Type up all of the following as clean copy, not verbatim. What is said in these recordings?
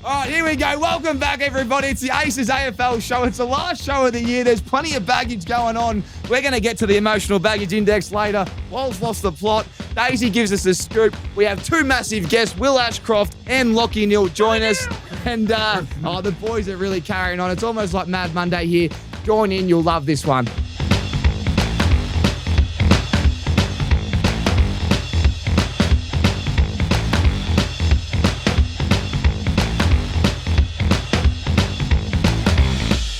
All right, here we go. Welcome back, everybody. It's the Aces AFL show. It's the last show of the year. There's plenty of baggage going on. We're going to get to the emotional baggage index later. Wal's lost the plot. Daisy gives us a scoop. We have two massive guests, Will Ashcroft and Lachie Neale, join us. And the boys are really carrying on. It's almost like Mad Monday here. Join in. You'll love this one.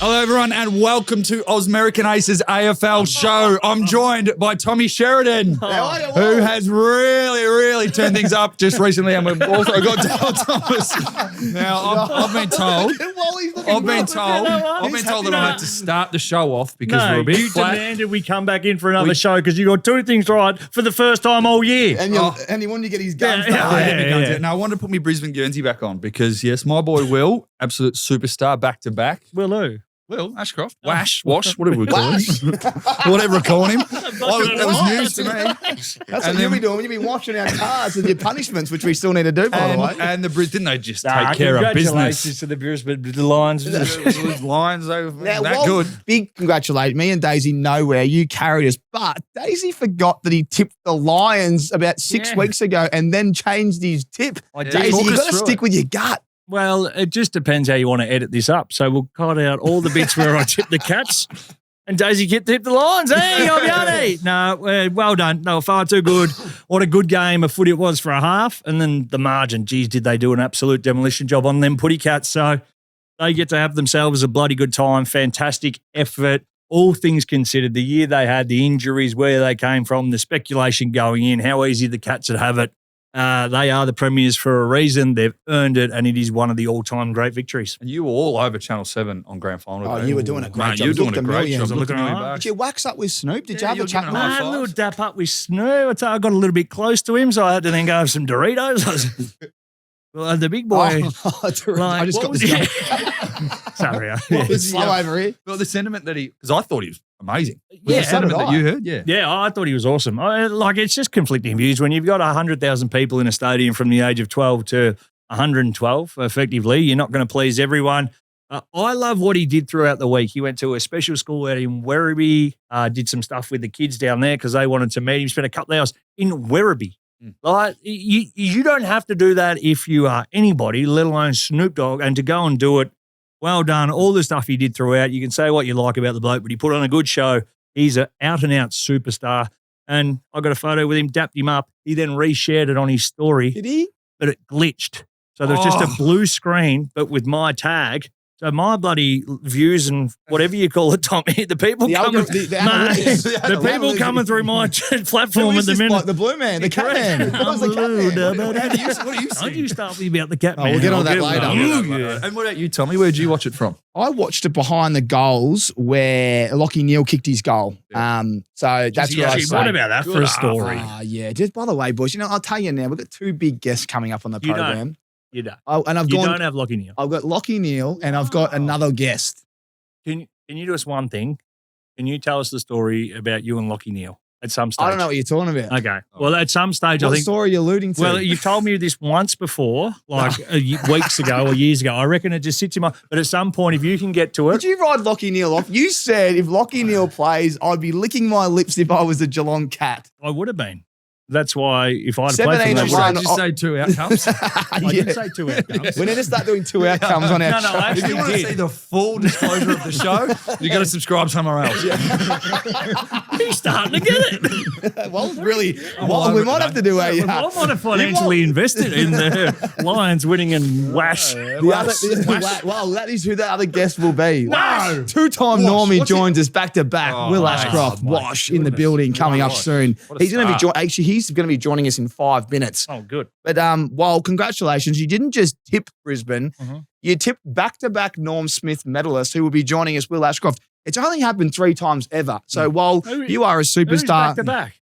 Hello, everyone, and welcome to American Aces AFL show. I'm joined by Tommy Sheridan, who has really turned things up just recently, and we've also got Dale Thomas. Now, I've been told that I have to start the show off because we're a bit flat. You demanded we come back in for another show because you got two things right for the first time all year. And he wanted to get his guns Now, I wanted to put my Brisbane Guernsey back on because, yes, my boy Will, absolute superstar, back-to-back. Will Ashcroft, Wash, whatever we call him, whatever we're calling him. That was news to me. That's what you'll be doing when you've been washing our cars and your punishments, which we still need to do, by the way. And the didn't they just take care of business? Congratulations to the Brisbane Lions. Lions, they were that good. Big congratulations. Me and Daisy nowhere. You carried us. But Daisy forgot that he tipped the Lions about 6 weeks ago and then changed his tip. Daisy, you've got to stick with your gut. Well, it just depends how you want to edit this up. So we'll cut out all the bits where I tip the Cats and Daisy tipped the Lions. Hey, Obiani. No, well done. They were far too good. What a good game of footy it was for a half. And then the margin. Geez, did they do an absolute demolition job on them Putty Cats. So they get to have themselves a bloody good time. Fantastic effort. All things considered, the year they had, the injuries, where they came from, the speculation going in, how easy the Cats would have it. They are the premiers for a reason. They've earned it, and it is one of the all-time great victories. And you were all over Channel 7 on Grand Final. Oh, you were doing a great job. You were doing a great job. Looking at me back. Did you wax up with Snoop? Did you have a chat? A little dap up with Snoop. I got a little bit close to him, so I had to then go have some Doritos. Well, the big boy. I just got this. Sorry. It's slow over here. Well, the sentiment that because I thought he was amazing. Yeah, the sentiment that you heard, Yeah, I thought he was awesome. It's just conflicting views when you've got 100,000 people in a stadium from the age of 12 to 112, effectively. You're not going to please everyone. I love what he did throughout the week. He went to a special school out in Werribee, did some stuff with the kids down there because they wanted to meet him. Spent a couple of hours in Werribee. Like, you don't have to do that if you are anybody, let alone Snoop Dogg, and to go and do it, well done. All the stuff he did throughout, you can say what you like about the bloke, but he put on a good show. He's an out-and-out superstar, and I got a photo with him, dapped him up. He then reshared it on his story. Did he? But it glitched. So there's just a blue screen, but with my tag. So my bloody views and whatever you call it, Tommy, the people coming through my platform at the minute. Like the blue man, the cat man. What do you see? Don't you start me about the cat man. We'll get on that later. And what about you, Tommy? Where did you watch it from? I watched it behind the goals where Lachie Neale kicked his goal. So that's what I say. What about that for a story? Yeah. Just by the way, boys, I'll tell you now, we've got two big guests coming up on the program. You don't. Don't have Lachie Neale. I've got Lachie Neale and I've got another guest. Can you do us one thing? Can you tell us the story about you and Lachie Neale at some stage? I don't know what you're talking about. Okay. Well, at some stage, I think. What story are you alluding to? Well, you've told me this once before, like weeks ago or years ago. I reckon it just sits in my. But at some point, if you can get to it. Did you ride Lachie Neale off? You said if Lachie Neale plays, I'd be licking my lips if I was a Geelong Cat. I would have been. That's why if I had played for them, did you say 2 outcomes? I did say 2 outcomes. We need to start doing 2 outcomes on our show. I actually if you want to see the full disclosure of the show, you got to subscribe somewhere else. He's starting to get it. Well, really, we might have to do a. I might have financially invested in the Lions winning and Wash. Well, that is who the other guest will be. No. Two-time Normie joins us back to back. Will Ashcroft, Wash in the building coming up soon. He's going to be he's going to be joining us in 5 minutes. Oh, good. But congratulations. You didn't just tip Brisbane. You tipped back-to-back Norm Smith medalists who will be joining us, Will Ashcroft. It's only happened 3 times ever. So while you are a superstar. Who's back-to-back?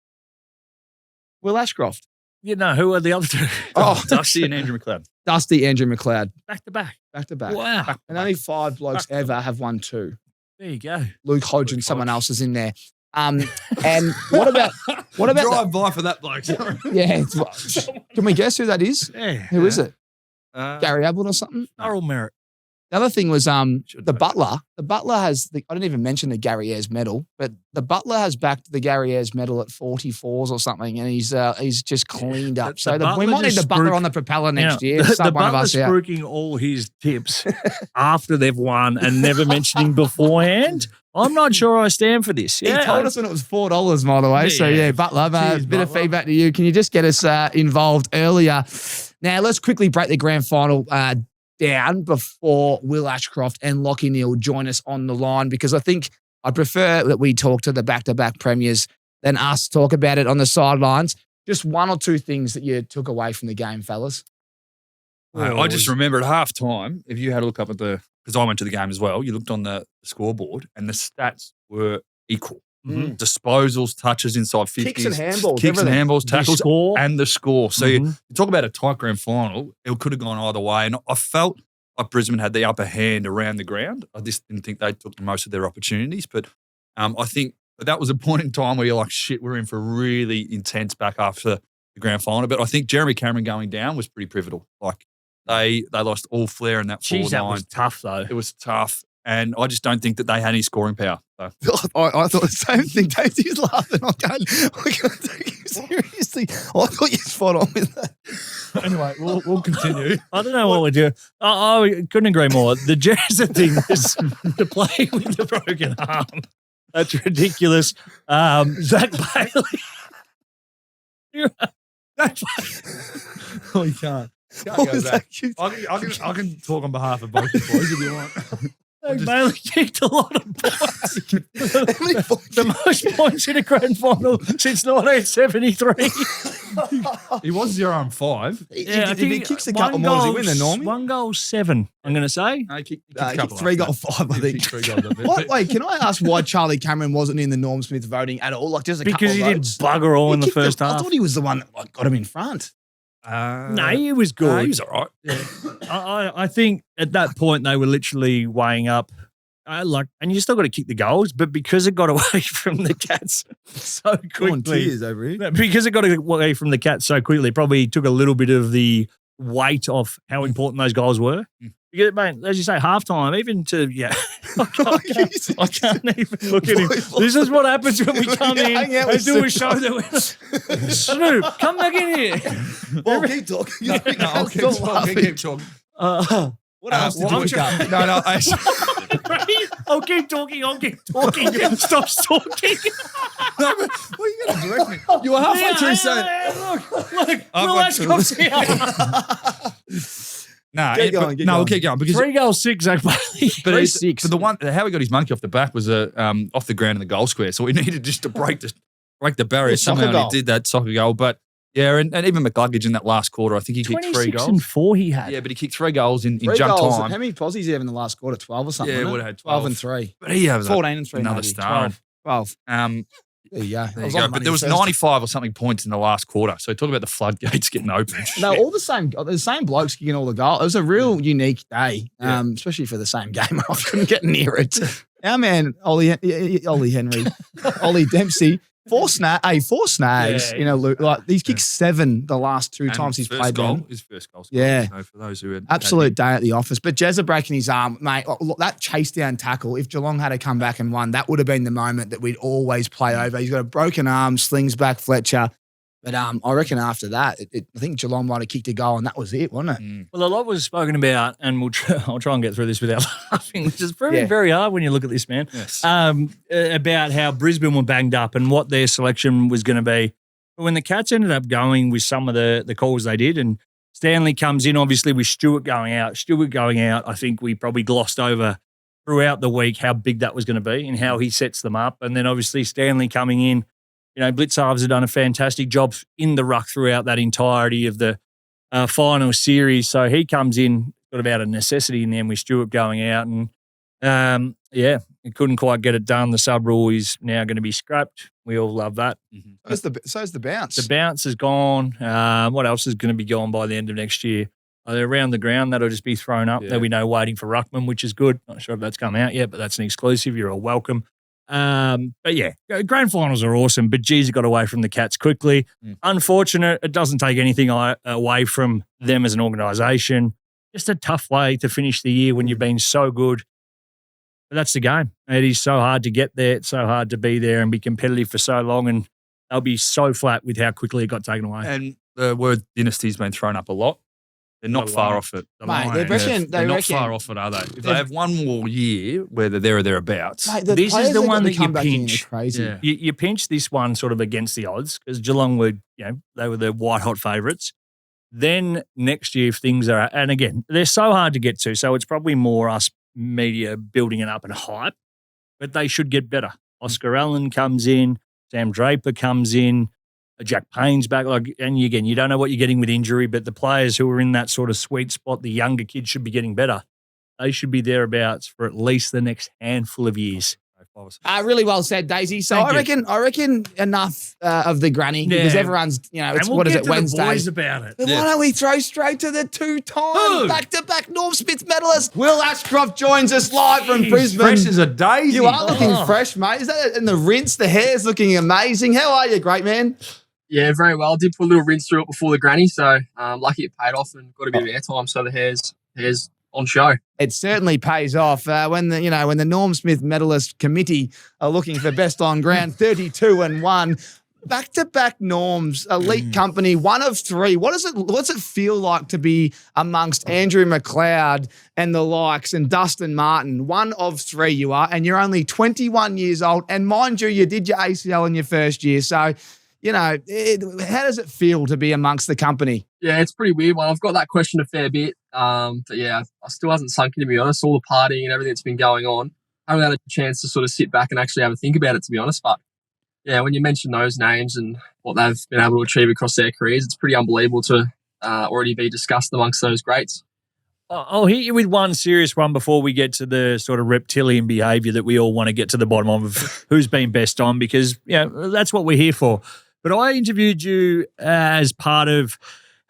Will Ashcroft. You know, who are the other two? Dusty and Andrew McLeod. Dusty, Andrew McLeod. Back-to-back. Back-to-back. Wow. And only 5 blokes ever have won 2. There you go. Luke Hodge and someone else is in there. And what about drive by for that bloke? Yeah. Can we guess who that is? Yeah. Who is it? Gary Ablett or something. Moral merit. The other thing was the know. Butler. The Butler has I didn't even mention the Gary Ayres medal, but the Butler has backed the Gary Ayres medal at 44s or something, and he's just cleaned up. So we might need the Butler on the propeller next year. The one of us Butler's out. spruiking all his tips after they've won and never mentioning beforehand. I'm not sure I stand for this. He told us when it was $4, by the way. Yeah, So, yeah. Butler, Cheers, bit of Butler. feedback to you. Can you just get us involved earlier? Now, let's quickly break the grand final down before Will Ashcroft and Lachie Neale join us on the line, because I think I prefer that we talk to the back-to-back premiers than us talk about it on the sidelines. Just one or two things that you took away from the game, fellas. I just remember at halftime, if you had a look up at because I went to the game as well, you looked on the scoreboard and the stats were equal. Mm. Disposals, touches inside 50s. Kicks and handballs, Kicks and everything. handballs, tackles, score. and the score. So you talk about a tight grand final, it could have gone either way. And I felt like Brisbane had the upper hand around the ground. I just didn't think they took most of their opportunities. But I think that was a point in time where you're like, shit, we're in for a really intense back after the grand final. But I think Jeremy Cameron going down was pretty pivotal. Like they lost all flair in that 4-9. Jeez, that was tough, though. It was tough. And I just don't think that they had any scoring power. So. I thought the same thing. Daisy's laughing. I can't take you seriously. I thought you spot on with that. Anyway, we'll continue. I don't know what we're doing. I couldn't agree more. The Jazza thing is to play with the broken arm. That's ridiculous. Zach Bailey. Oh, you can't. What was that? I can talk on behalf of both the boys if you want. Zach Bailey kicked a lot of points. How many points? The most points in a grand final since 1973. He was 0-5. If he kicks a couple more, does he win the normie? 1 goal, 7, I'm going to say. No, he kicked He kicked 3 goal 5, I think. 3 goals. Wait, can I ask why Charlie Cameron wasn't in the Norm Smith voting at all? Like just a Because couple he of did votes. bugger all in the kicked first I half. thought he was the one that got him in front. No, he was good. He was all right. Yeah. I think at that point they were literally weighing up, and you still got to kick the goals, but because it got away from the Cats so quickly, over here. because it got away from the Cats so quickly, probably took a little bit of the weight off how important those goals were. Because, mate, as you say, halftime, even to, I can't even look at him. This is what happens when we come in and do a show that we're Snoop, come back in here. Well, keep talking. Keep talking. What else did you pick up? No, I'll keep talking. Stop talking. no, but what are you going to direct me? You were halfway through saying. Look, Will Ashcroft's here. Keep going. We'll keep going because 3 goals, 6, Zach Bailey. But 3-6. the one how he got his monkey off the back was off the ground in the goal square. So we needed just to break the barrier somehow. And he did that soccer goal, but. Yeah, and even McLuggage in that last quarter, I think he kicked 3 goals. 26 and 4 he had. Yeah, but he kicked 3 goals in 3 jump goals. time. How many posies did he have in the last quarter? 12 or something? Yeah, he wasn't would it? have had 12 and 3. But he has 14 and 3. another maybe. star. 12. There There you go. you go. But there was 95 or something points in the last quarter. So talk about the floodgates getting open. No, all the same blokes kicking all the goals. It was a real unique day, especially for the same game. I couldn't get near it. Our man, Ollie Dempsey, 4 snags. Yeah. He's kicked 7 the last 2 times he's played them. His first goal. Yeah. For those who had Absolute day at the office. But Jezza breaking his arm, mate, look, that chase down tackle, if Geelong had to come back and won, that would have been the moment that we'd always play over. He's got a broken arm, slings back Fletcher. But I reckon after that, I think Geelong might have kicked a goal and that was it, wasn't it? Well, a lot was spoken about, and I'll try and get through this without laughing, which is proving very hard when you look at this, man. Yes. About how Brisbane were banged up and what their selection was going to be. But when the Cats ended up going with some of the calls they did, and Stanley comes in, obviously, with Stewart going out. I think we probably glossed over throughout the week how big that was going to be and how he sets them up. And then obviously Stanley coming in. You know, Blitzarves have done a fantastic job in the ruck throughout that entirety of the final series. So he comes in, got about a necessity in them with Stewart going out. And, he couldn't quite get it done. The sub rule is now going to be scrapped. We all love that. Mm-hmm. So's the bounce. The bounce is gone. What else is going to be gone by the end of next year? Around the ground, that'll just be thrown up. There'll be no waiting for ruckman, which is good. Not sure if that's come out yet, but that's an exclusive. You're all welcome. But yeah, grand finals are awesome, but geez, it got away from the Cats quickly. Unfortunate. It doesn't take anything away from them as an organisation. just a tough way to finish the year when you've been so good. But that's the game. It is so hard to get there. It's so hard to be there and be competitive for so long. And they'll be so flat with how quickly it got taken away. And the word dynasty's been thrown up a lot. They're not far off it. They're not far off it, are they? If they have one more year where they're there or thereabouts. Mate, this is the one that you pinch. Crazy. Yeah. You pinch this one sort of against the odds because Geelong were, they were the white hot favourites. Then next year, if things are, and again, they're so hard to get to, so it's probably more us media building it up and hype, but they should get better. Oscar Allen comes in, Sam Draper comes in, Jack Payne's back. And again, you don't know what you're getting with injury, but the players who are in that sort of sweet spot, the younger kids should be getting better. They should be thereabouts for at least the next handful of years. Really well said, Daisy. So I reckon enough of the granny because everyone's, it's we'll Wednesday. The boys about it. But why don't we throw straight to the two-time back-to-back Norm Smith medalist? Will Ashcroft joins us live from Brisbane. Fresh as a daisy. You are looking fresh, mate. Is that in the rinse? The hair's looking amazing. How are you, great man? Yeah, very well. I did put a little rinse through it before the granny, so lucky it paid off and got a bit of airtime, so the hair's on show. It certainly pays off when the Norm Smith medalist committee are looking for best on ground, 32-1, back-to-back Norms, elite company, one of three. What's it feel like to be amongst Andrew McLeod and the likes and Dustin Martin? One of three you are, and you're only 21 years old. And mind you did your ACL in your first year, so. How does it feel to be amongst the company? Yeah, it's pretty weird one. I've got that question a fair bit. But yeah, I still hasn't sunk in, to be honest. All the partying and everything that's been going on. I haven't had a chance to sort of sit back and actually have a think about it, to be honest. But yeah, when you mention those names and what they've been able to achieve across their careers, it's pretty unbelievable to already be discussed amongst those greats. I'll hit you with one serious one before we get to the sort of reptilian behaviour that we all want to get to the bottom of who's been best on because, that's what we're here for. But I interviewed you as part of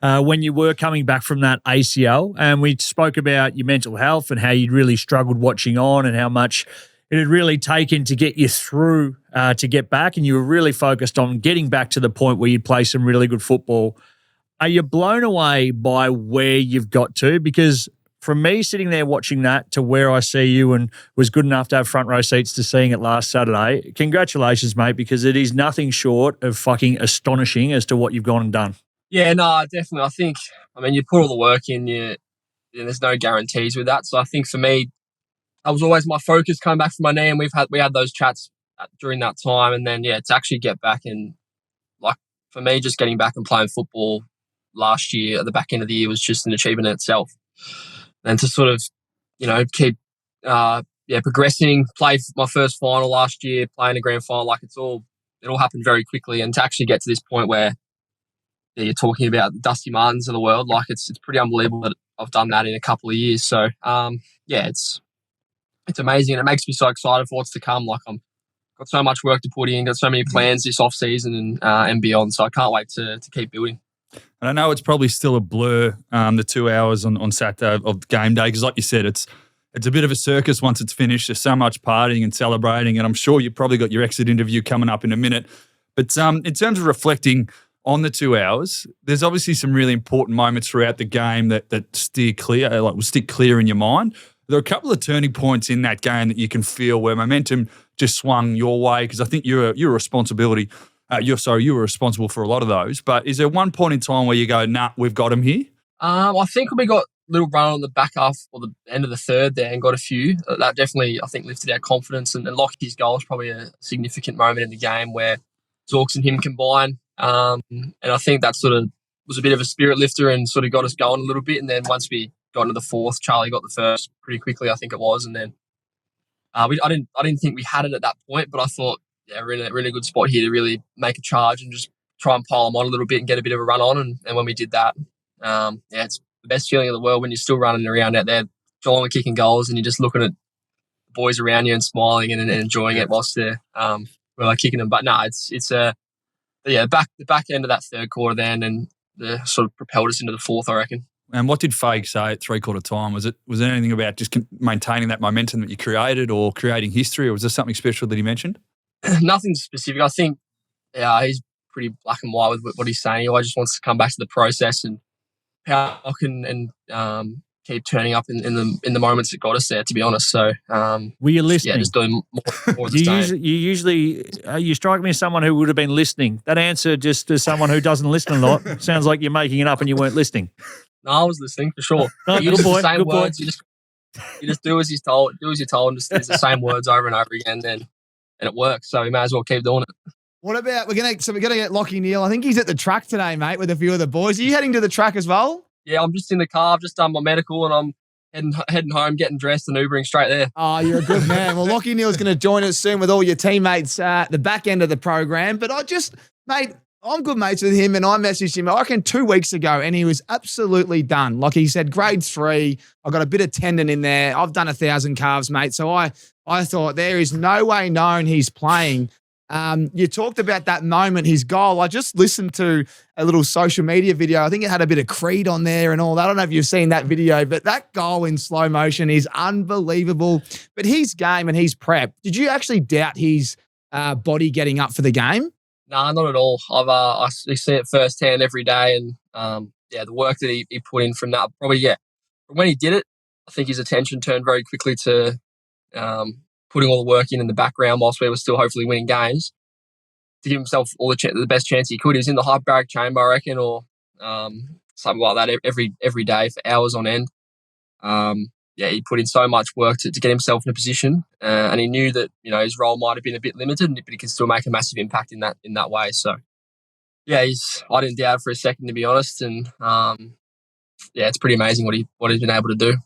when you were coming back from that ACL, and we spoke about your mental health and how you'd really struggled watching on and how much it had really taken to get you through to get back, and you were really focused on getting back to the point where you'd play some really good football. Are you blown away by where you've got to? Because from me sitting there watching that to where I see you and was good enough to have front row seats to seeing it last Saturday, congratulations, mate, because it is nothing short of fucking astonishing as to what you've gone and done. Yeah, no, definitely. I think, you put all the work in, there's no guarantees with that. So I think for me, that was always my focus coming back from my knee, and we had those chats during that time. And then, to actually get back and, for me, just getting back and playing football last year at the back end of the year was just an achievement in itself. And to sort of, keep, progressing, play my first final last year, playing a grand final, it all happened very quickly. And to actually get to this point where you're talking about the Dusty Martins of the world, it's pretty unbelievable that I've done that in a couple of years. So, it's amazing. And it makes me so excited for what's to come. I'm got so much work to put in, got so many plans this off season and beyond. So I can't wait to keep building. And I know it's probably still a blur, the 2 hours on Saturday of game day, because like you said, it's a bit of a circus once it's finished. There's so much partying and celebrating, and I'm sure you've probably got your exit interview coming up in a minute. But in terms of reflecting on the 2 hours, there's obviously some really important moments throughout the game that steer clear, will stick clear in your mind. There are a couple of turning points in that game that you can feel where momentum just swung your way, because I think you were responsible for a lot of those. But is there one point in time where you go, nah, we've got him here? I think we got a little run on the back half or the end of the third there and got a few. That definitely, I think, lifted our confidence. And Lachie's goal was probably a significant moment in the game where Zorks and him combine. And I think that sort of was a bit of a spirit lifter and sort of got us going a little bit. And then once we got into the fourth, Charlie got the first pretty quickly, I think it was. And then I didn't think we had it at that point, but I thought, we're in a really good spot here to really make a charge and just try and pile them on a little bit and get a bit of a run on. And when we did that, it's the best feeling in the world when you're still running around out there, Geelong are kicking goals and you're just looking at the boys around you and smiling and enjoying it whilst they're kicking them. But no, it's the back end of that third quarter then, and the sort of propelled us into the fourth, I reckon. And what did Fague say at three-quarter time? Was there anything about just maintaining that momentum that you created or creating history, or was there something special that he mentioned? Nothing specific. I think he's pretty black and white with what he's saying. He always just wants to come back to the process and how and keep turning up in the moments that got us there, to be honest. So were you listening? Yeah, just doing more of the same. You strike me as someone who would have been listening. That answer, just as someone who doesn't listen a lot, sounds like you're making it up and you weren't listening. No, I was listening for sure. No, You good use boy, the same good boy. words. You just do as you're told. Do as you're told, and just use the same words over and over again. And it works. So we may as well keep doing it. What about we're gonna get Lachie Neale. I think he's at the track today, mate, with a few of the boys. Are you heading to the track as well? Yeah, I'm just in the car. I've just done my medical, and I'm heading home, getting dressed, and Ubering straight there. Oh, you're a good man. Well, Lachie Neale's going to join us soon with all your teammates at the back end of the program. But mate, I'm good mates with him, and I messaged him, I reckon 2 weeks ago, and he was absolutely done. Like he said, grade 3, I got a bit of tendon in there. I've done 1,000 calves, mate. So I thought there is no way known he's playing. You talked about that moment, his goal. I just listened to a little social media video. I think it had a bit of Creed on there and all that. I don't know if you've seen that video, but that goal in slow motion is unbelievable. But his game and his prep, did you actually doubt his body getting up for the game? Nah, not at all. I see it firsthand every day, and the work that he put in from that, probably when he did it, I think his attention turned very quickly to putting all the work in the background whilst we were still hopefully winning games to give himself all the best chance he could. He was in the hyperbaric chamber, I reckon, or something like that every day for hours on end. He put in so much work to get himself in a position, and he knew that his role might have been a bit limited, but he could still make a massive impact in that way. So I didn't doubt it for a second, to be honest, and it's pretty amazing what he's been able to do.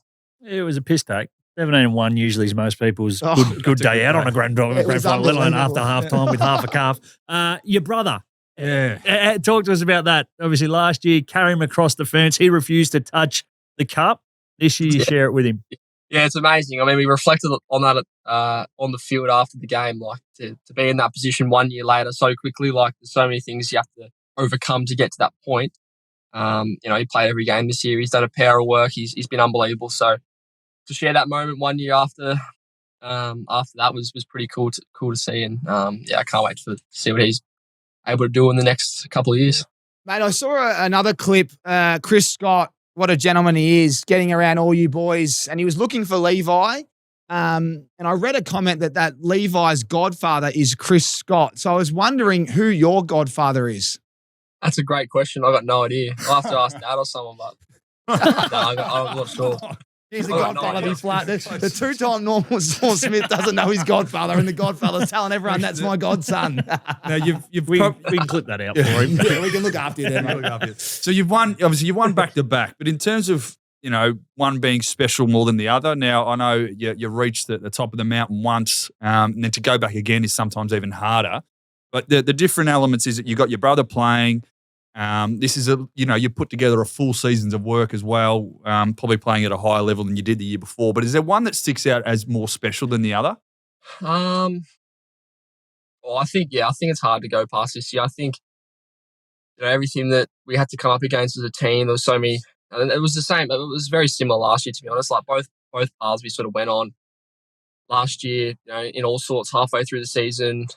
It was a piss take. 17-1 usually is most people's good day out on a grand final, let alone after half-time with half a calf. Your brother, talk to us about that. Obviously, last year, carry him across the fence. He refused to touch the cup. This year, you share it with him. Yeah, it's amazing. I mean, we reflected on that on the field after the game, like to be in that position 1 year later so quickly. Like, there's so many things you have to overcome to get to that point. He played every game this year. He's done a power of work. He's been unbelievable. So to share that moment 1 year after that was pretty cool to see, and I can't wait to see what he's able to do in the next couple of years. Mate, I saw another clip. Chris Scott, what a gentleman he is, getting around all you boys, and he was looking for Levi. And I read a comment that Levi's godfather is Chris Scott. So I was wondering who your godfather is. That's a great question. I got no idea. I'll have to ask Dad or someone, but I'm not sure. He's the godfather of his flat. The two-time Normal Smith doesn't know his godfather, and the godfather's telling everyone that's my godson. Now we can clip that out for him. Yeah, we can look after you there, mate. So you've won back to back, but in terms of one being special more than the other. Now I know you reached the top of the mountain once, and then to go back again is sometimes even harder. But the different elements is that you got your brother playing. This is you put together a full seasons of work as well, probably playing at a higher level than you did the year before. But is there one that sticks out as more special than the other? I think it's hard to go past this year. I think everything that we had to come up against as a team, there was so many, and it was the same. It was very similar last year, to be honest. Like both paths we sort of went on last year, in all sorts halfway through the season,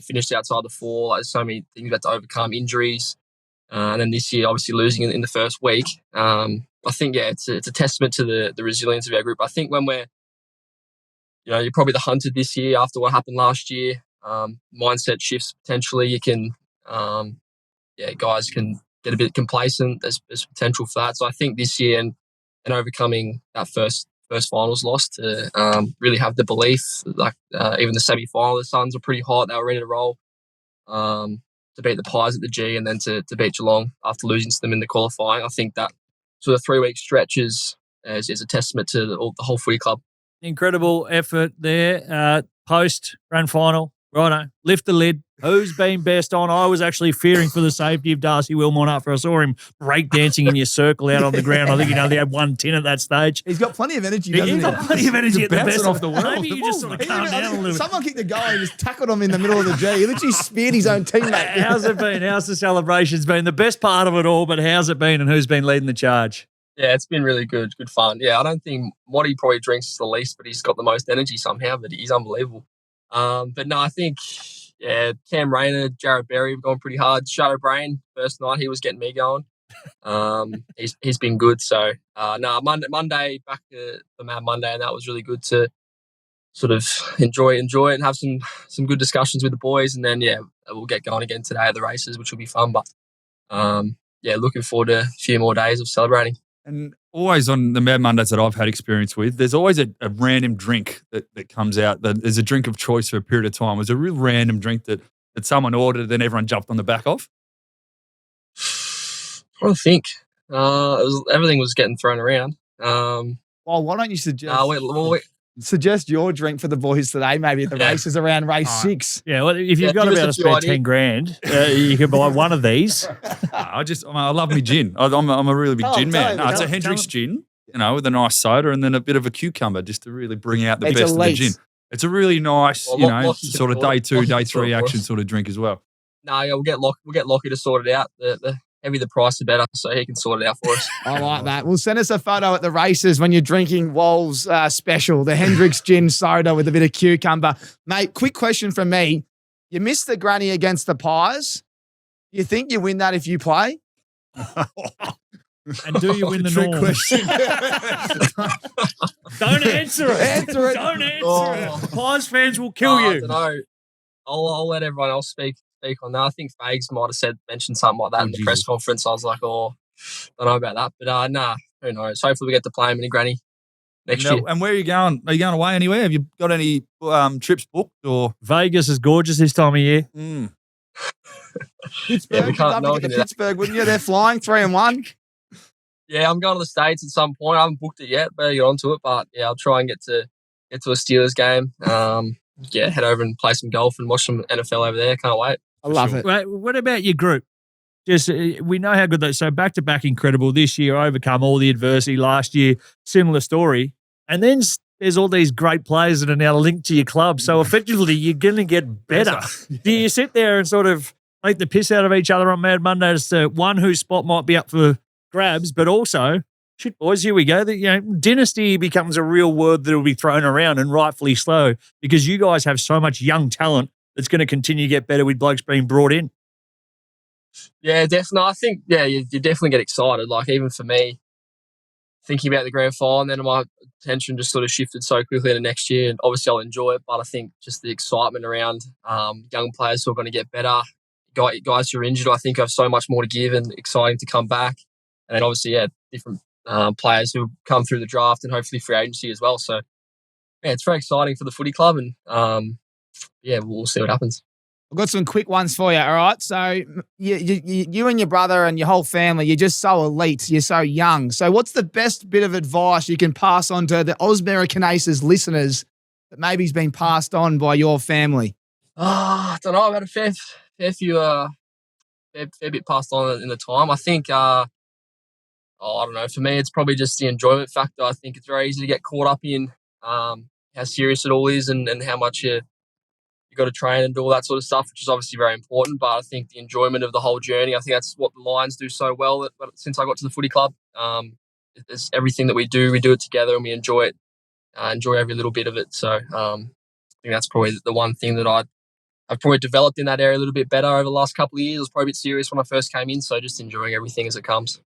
finished outside the 4. Like, there's so many things we had to overcome, injuries. And then this year, obviously losing in the first week. I think, it's a testament to the resilience of our group. I think when we're, you're probably the hunted this year after what happened last year. Mindset shifts potentially. You can, guys can get a bit complacent. There's potential for that. So I think this year and overcoming that first finals loss to really have the belief, like even the semi-final, the Suns were pretty hot. They were ready to roll. To beat the Pies at the G and then to beat Geelong after losing to them in the qualifying. I think that sort of 3-week stretch is a testament to the whole footy club. Incredible effort there. Post grand final, righto, lift the lid. Who's been best on? I was actually fearing for the safety of Darcy Wilmot after I saw him breakdancing in your circle out on the ground. I think he only had 110 at that stage. He's got plenty of energy, doesn't he? He's got plenty of energy at the best. Off the world. Maybe you just sort of calm down a little bit. Someone kicked the goal and just tackled him in the middle of the G. He literally speared his own teammate. How's it been? How's the celebrations been? The best part of it all, but how's it been and who's been leading the charge? Yeah, it's been really good fun. Yeah, I don't think Motti probably drinks the least, but he's got the most energy somehow, but he's unbelievable. But no, I think... Yeah, Cam Rayner, Jared Berry have gone pretty hard. Shadow Brain, first night, he was getting me going. He's been good. So Monday back to Mad Monday, and that was really good to sort of enjoy it and have some good discussions with the boys. And then we'll get going again today at the races, which will be fun. But looking forward to a few more days of celebrating. And always on the Mad Mondays that I've had experience with, there's always a random drink that comes out. There's a drink of choice for a period of time. It was a real random drink that someone ordered and everyone jumped on the back of. I don't think. Everything was getting thrown around. Well, why don't you suggest suggest your drink for the boys today, maybe at the races around race 6? Yeah, well, if you've got about to spend 10 grand, you can buy one of these. I love me gin. I'm a really big gin man. It's a Hendrick's gin, with a nice soda and then a bit of a cucumber just to really bring out the best of the gin. It's a really nice, sort of day 2, day 3 action sort of drink as well. We'll get Lachie to sort it out. The heavier the price, the better, so he can sort it out for us. I like that. Well, send us a photo at the races when you're drinking Wolves special, the Hendrick's gin soda with a bit of cucumber. Mate, quick question from me. You missed the granny against the Pies. You think you win that if you play? And do you win the trick norm? Question. Don't answer it. Answer it. Don't answer it. Pies fans will kill you. I don't know. I'll let everyone else speak on that. I think Fags might have mentioned something like that in the press conference. I was like, don't know about that. But who knows? Hopefully we get to play him in a granny next year. And where are you going? Are you going away anywhere? Have you got any trips booked? Or Vegas is gorgeous this time of year. Pittsburgh, you'd love to get to Pittsburgh, wouldn't you? They're flying 3-1. Yeah, I'm going to the States at some point. I haven't booked it yet, but I'll get onto it. But I'll try and get to a Steelers game. Head over and play some golf and watch some NFL over there. Can't wait. I love it. Right, what about your group? Just we know how good that. So back to back, incredible. This year, overcome all the adversity. Last year, similar story. And then there's all these great players that are now linked to your club. So effectively, you're going to get better. Do you sit there and sort of make the piss out of each other on Mad Monday as to one whose spot might be up for grabs, but also, shit, boys, here we go. Dynasty becomes a real word that will be thrown around, and rightfully so, because you guys have so much young talent that's going to continue to get better with blokes being brought in. Yeah, definitely. I think, you definitely get excited. Like, even for me, thinking about the grand final, and then my attention just sort of shifted so quickly into next year. And obviously, I'll enjoy it, but I think just the excitement around young players who are going to get better, guys who are injured, I think have so much more to give and exciting to come back. And then obviously, different players who come through the draft and hopefully free agency as well. So, it's very exciting for the footy club, and we'll see what happens. I've got some quick ones for you, all right? So you and your brother and your whole family, you're just so elite. You're so young. So what's the best bit of advice you can pass on to the American Aces listeners that maybe has been passed on by your family? I don't know. I've had a fair few, fair bit passed on in the time. I think, I don't know. For me, it's probably just the enjoyment factor. I think it's very easy to get caught up in how serious it all is and how much you got to train and do all that sort of stuff, which is obviously very important. But I think the enjoyment of the whole journey, I think that's what the Lions do so well since I got to the footy club. It's everything that we do it together and we enjoy it, enjoy every little bit of it. So I think that's probably the one thing that I've probably developed in that area a little bit better over the last couple of years. I was probably a bit serious when I first came in, so just enjoying everything as it comes.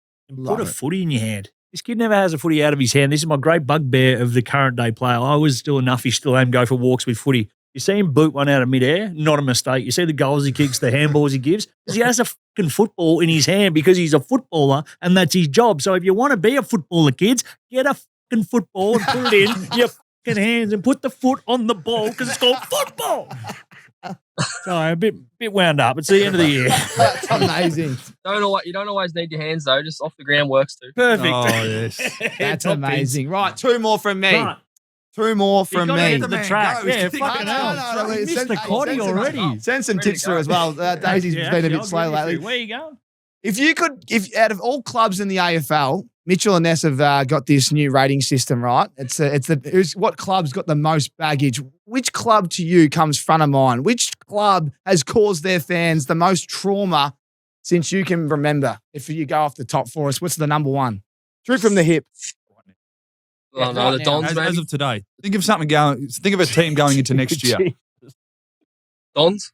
Put a footy in your hand. This kid never has a footy out of his hand. This is my great bugbear of the current day player. I always still enough. He still go for walks with footy. You see him boot one out of midair, not a mistake. You see the goals he kicks, the handballs he gives. He has a fucking football in his hand because he's a footballer and that's his job. So if you want to be a footballer, kids, get a fucking football and put it in your fucking hands and put the foot on the ball because it's called football. Sorry, a bit wound up. It's the end of the year. That's amazing. You don't always need your hands though. Just off the ground works too. Perfect. Oh, yes. That's amazing. Right, 2 more from me. Right. 2 more from me. Into the track. Go. Yeah, fucking hell. No, Missed the quaddy already. Send some tips through as well. Daisy's been a bit slow lately. Where you going? If out of all clubs in the AFL, Mitchell and Ness have got this new rating system, right? It's what club's got the most baggage. Which club to you comes front of mind? Which club has caused their fans the most trauma since you can remember? If you go off the top for us, what's the number one? True from the hip. Oh, no, the Dons, as of today. Think of something going. Think of a team going into next year. Dons?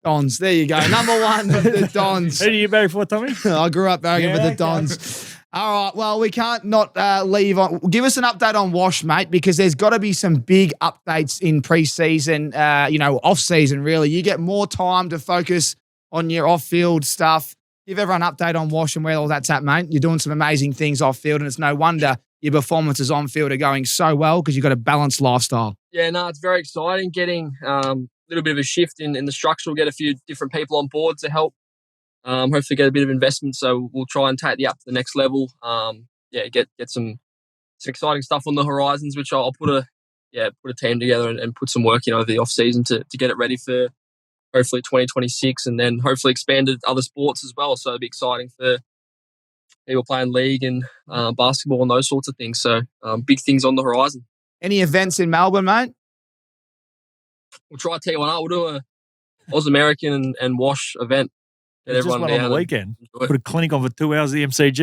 Dons. There you go. Number one, the Dons. Who do you barrack for, Tommy? I grew up barracking for the okay. Dons. All right. Well, we can't not leave on. Give us an update on Wash, mate, because there's got to be some big updates in pre-season, off-season, really. You get more time to focus on your off-field stuff. Give everyone an update on Wash and where all that's at, mate. You're doing some amazing things off-field, and it's no wonder your performances on-field are going so well because you've got a balanced lifestyle. Yeah, no, it's very exciting getting a little bit of a shift in the structure. We'll get a few different people on board to help. Hopefully get a bit of investment, so we'll try and take the up to the next level. Get some exciting stuff on the horizons, which I'll put a team together and put some work in over the off season to get it ready for hopefully 2026, and then hopefully expand to other sports as well. So it'll be exciting for people playing league and basketball and those sorts of things. So big things on the horizon. Any events in Melbourne, mate? We'll try to tee one up. We'll do a Oz American and Wash event. Get Just everyone one down on the weekend. Put a clinic on for 2 hours at the MCG.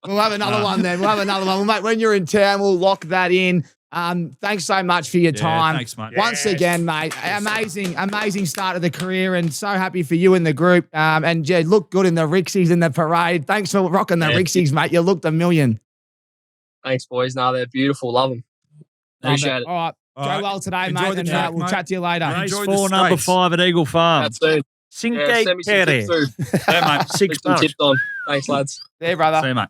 We'll have another one then. Well, mate, when you're in town, we'll lock that in. Thanks so much for your time. Thanks, mate. Once again, mate, amazing start of the career, and so happy for you and the group. And yeah, look good in the RIXXs in the parade. Thanks for rocking the RIXXs, mate. You looked a million. Thanks, boys. No, they're beautiful. Love them. Appreciate it. All right. All Go right. well today, Enjoy mate, the and track, we'll mate. chat to you later. Race Enjoy the 4, number States. 5 at Eagle Farm. That's soon. Cinque Send me some Terre. tips too. Yeah, mate. Six Some bucks. tips on. Thanks, lads. There, brother. See you, mate.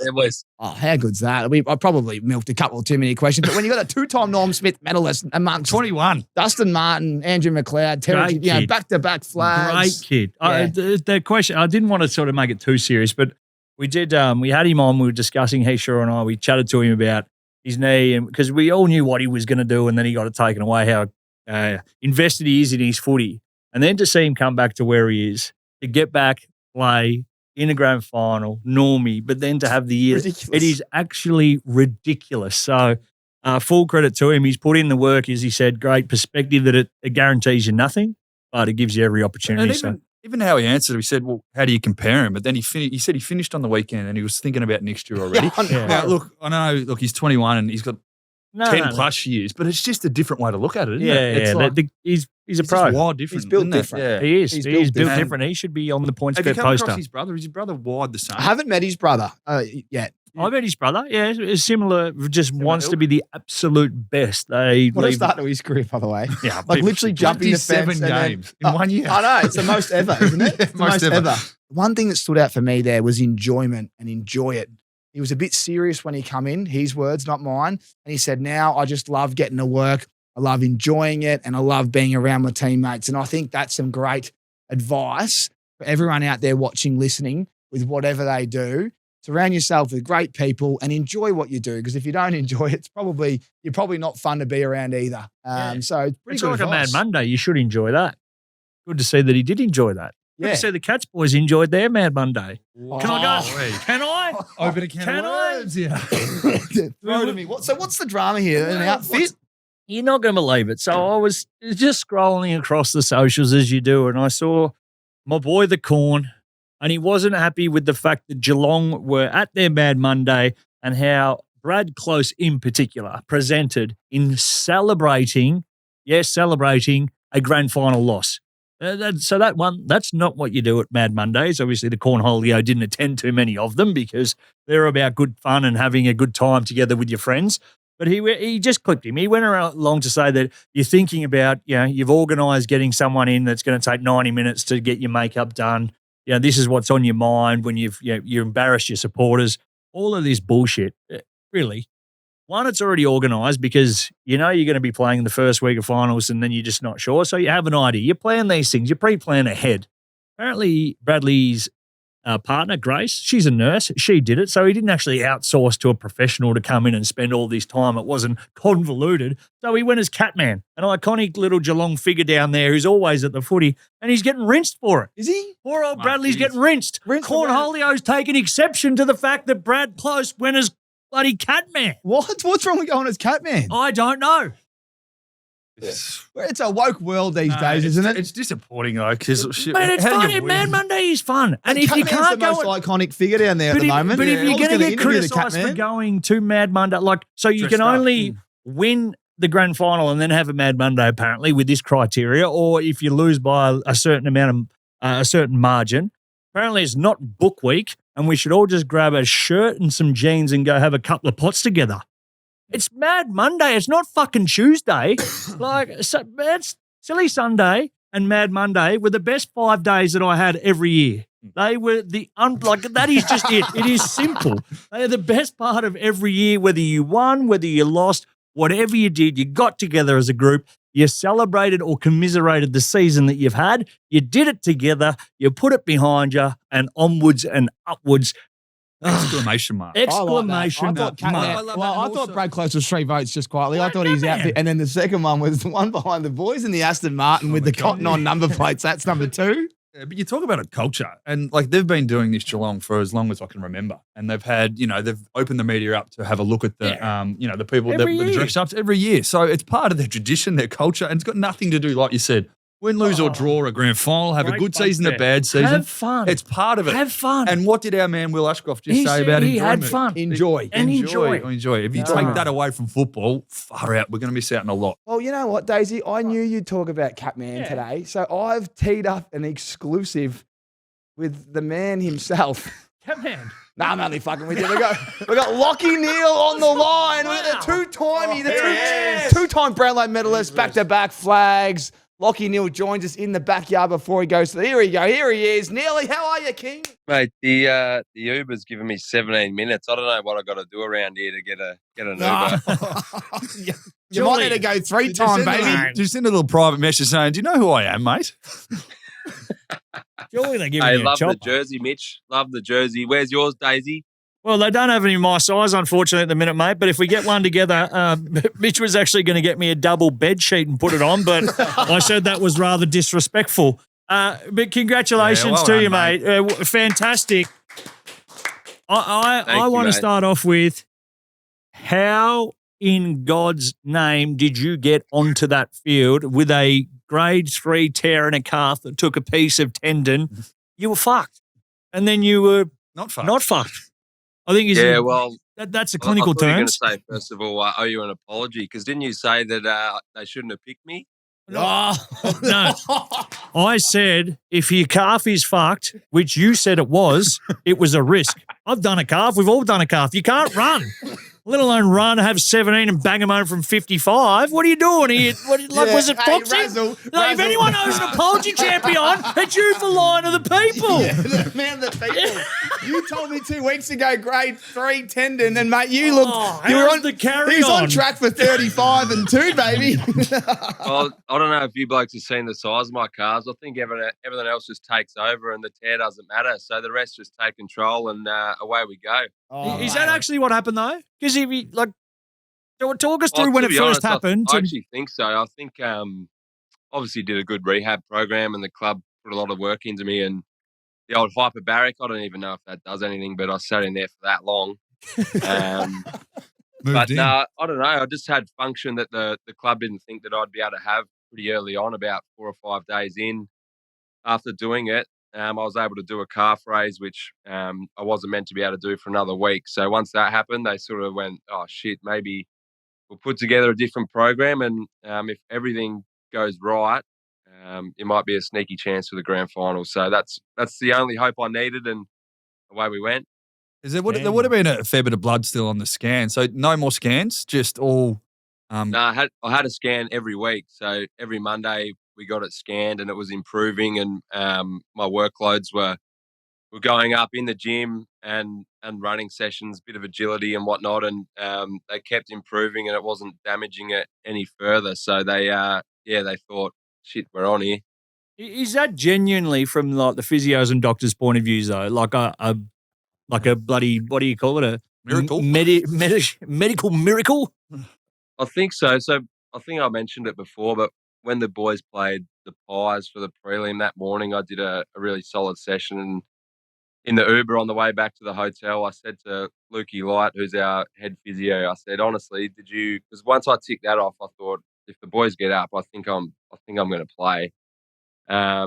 Yeah, boys. Oh, how good's that? I probably milked a couple too many questions, but when you got a two-time Norm Smith medalist amongst 21. Dustin Martin, Andrew McLeod, Terry, Great kid. back-to-back flags. Great kid. Yeah. The question, I didn't want to sort of make it too serious, but we did. We had him on. We were discussing, Heyshaw and I. We chatted to him about his knee, and because we all knew what he was going to do, and then he got it taken away. How invested he is in his footy, and then to see him come back to where he is, to get back, play in a grand final, normie, but then to have the year, Ridiculous. it is actually ridiculous. So. Full credit to him. He's put in the work, as he said. Great perspective that it guarantees you nothing, but it gives you every opportunity. And even how he answered, we said, well, how do you compare him? But then he said he finished on the weekend and he was thinking about next year already. Yeah. Now, look, I know, he's 21 and he's got 10 plus years, but it's just a different way to look at it, isn't it? It's like, he's a it's pro. just wild different. He's built isn't it? different. Yeah. He is. He's He's built built different. different. He should be on the points Have you bet come poster. across his brother? Is his brother wide the same? I haven't met his brother yet. I bet his brother, is similar, just wants to be the absolute best. They What a leave. start to his career, by the way. Yeah, Like literally jumping the fence. 27 and then- games in 1 year. I know. It's the most ever, isn't it? It's the Most most ever. ever. One thing that stood out for me there was enjoyment and enjoy it. He was a bit serious when he come in, his words, not mine. And he said, now I just love getting to work. I love enjoying it and I love being around my teammates. And I think that's some great advice for everyone out there watching, listening with whatever they do. Surround yourself with great people and enjoy what you do. Because if you don't enjoy it, you're probably not fun to be around either. So it's pretty It's good like a advice. Mad Monday. You should enjoy that. Good to see that he did enjoy that. Good Yeah. to see the Cats boys enjoyed their Mad Monday. Oh, Can I go? Can I? Open a can Can of I? worms, yeah. Throw to me. So what's the drama here? An outfit? You're not going to believe it. So I was just scrolling across the socials as you do, and I saw my boy, the Corn, and he wasn't happy with the fact that Geelong were at their Mad Monday and how Brad Close in particular presented in celebrating a grand final loss. That's not what you do at Mad Mondays. Obviously, the Cornholio didn't attend too many of them because they're about good fun and having a good time together with your friends. But he just clipped him. He went along to say that you're thinking about, you've organised getting someone in that's going to take 90 minutes to get your makeup done. This is what's on your mind when you embarrass your supporters. All of this bullshit, really. One, it's already organised because you're going to be playing the first week of finals and then you're just not sure. So you have an idea. You plan these things. You pre-plan ahead. Apparently, Bradley's partner, Grace, she's a nurse. She did it. So he didn't actually outsource to a professional to come in and spend all this time. It wasn't convoluted. So he went as Catman, an iconic little Geelong figure down there who's always at the footy, and he's getting rinsed for it. Is he? Poor old Oh, Bradley's geez. getting rinsed. Rinsed for Cornholio's taken exception to the fact that Brad Close went as bloody Catman. What? What's wrong with going as Catman? I don't know. It's a woke world these days, isn't it? It's disappointing though, because But it's fun. Mad Monday is fun. And if you Catman's can't the most go... iconic figure down there at the moment. But if I you're was going to gonna get interview the criticised for Catman. going to Mad Monday, so you Dressed can up. only win the grand final and then have a Mad Monday, apparently, with this criteria, or if you lose by a certain amount of a certain margin, apparently it's not book week, and we should all just grab a shirt and some jeans and go have a couple of pots together. It's Mad Monday. It's not fucking Tuesday. It's Silly Sunday and Mad Monday were the best 5 days that I had every year. They were that is just it. It is simple. They are the best part of every year, whether you won, whether you lost, whatever you did, you got together as a group, you celebrated or commiserated the season that you've had, you did it together, you put it behind you, and onwards and upwards. Exclamation mark. Exclamation mark. I thought Brad Close was 3 votes just quietly. I thought he's out there. And then the second one was the one behind the boys in the Aston Martin with the cotton on number plates. That's number 2. Yeah, but you talk about a culture, and like they've been doing this Geelong for as long as I can remember, and they've had, they've opened the media up to have a look at the, the people, the dress ups every year. So it's part of their tradition, their culture, and it's got nothing to do, like you said, win, lose or draw a grand final, have a good season, a bad season. Have fun. It's part of it. Have fun. And what did our man Will Ashcroft just say about he enjoyment? had fun. Enjoy. Enjoy. If you take that away from football, far out, we're going to miss out on a lot. Well, you know what, Daisy? I knew you'd talk about Catman today, so I've teed up an exclusive with the man himself. Catman. No, I'm only fucking with you. We got Lachie Neale on the line. The two-time Brownlow medalist, back-to-back flags. Lachie Neale joins us in the backyard before he goes. Here we go. Here he is. Neely, how are you, King? Mate, the Uber's given me 17 minutes. I don't know what I got to do around here to get an Uber. You might need to go 3 times, baby. Just send a little private message saying, "Do you know who I am, mate?" Surely they're giving Hey, you a love chopper. the jersey, Mitch. Love the jersey. Where's yours, Daisy? Well, they don't have any of my size, unfortunately, at the minute, mate. But if we get one together, Mitch was actually going to get me a double bed sheet and put it on, but I said that was rather disrespectful. But congratulations to you, mate. Fantastic. I want to start off with, how in God's name did you get onto that field with a grade 3 tear in a calf that took a piece of tendon? You were fucked. And then you were Not fucked. not fucked. I think that's a clinical term. I thought you were going to say, first of all, I owe you an apology, because didn't you say that they shouldn't have picked me? No. I said, if your calf is fucked, which you said it was a risk. I've done a calf. We've all done a calf. You can't run, let alone run, have 17 and bang them home from 55. What are you doing here? Was it boxing? Razzle. If anyone owes an apology, champion, it's you for lying to the people. The man, the people. You told me 2 weeks ago, grade 3 tendon, and mate, you look. How's the carry He's on? on track for 35 and 2, baby. Well, I don't know if you blokes have seen the size of my calves. I think everything else just takes over and the tear doesn't matter. So the rest just take control and away we go. Is that actually what happened, though? Because if you, talk us through when it first happened. I actually think so. I think obviously did a good rehab program, and the club put a lot of work into me. And the old hyperbaric, I don't even know if that does anything, but I sat in there for that long. But no, I don't know. I just had function that the club didn't think that I'd be able to have pretty early on, about 4 or 5 days in after doing it. I was able to do a calf raise, which I wasn't meant to be able to do for another week. So once that happened, they sort of went, oh, shit, maybe we'll put together a different program. And if everything goes right, it might be a sneaky chance for the grand final. So that's the only hope I needed, and away we went. There would have been a fair bit of blood still on the scan. So no more scans, just all... No, I had a scan every week. So every Monday we got it scanned, and it was improving, and my workloads were going up in the gym and running sessions, bit of agility and whatnot, and they kept improving, and it wasn't damaging it any further. So they thought, shit, we're on here. Is that genuinely, from like the physios and doctors' point of view, though, like a bloody, what do you call it? A miracle? Medical miracle? I think so. So I think I mentioned it before, but when the boys played the Pies for the prelim that morning, I did a really solid session. And in the Uber on the way back to the hotel, I said to Lukey Light, who's our head physio, I said, honestly, because once I ticked that off, I thought, if the boys get up, I think I'm going to play. I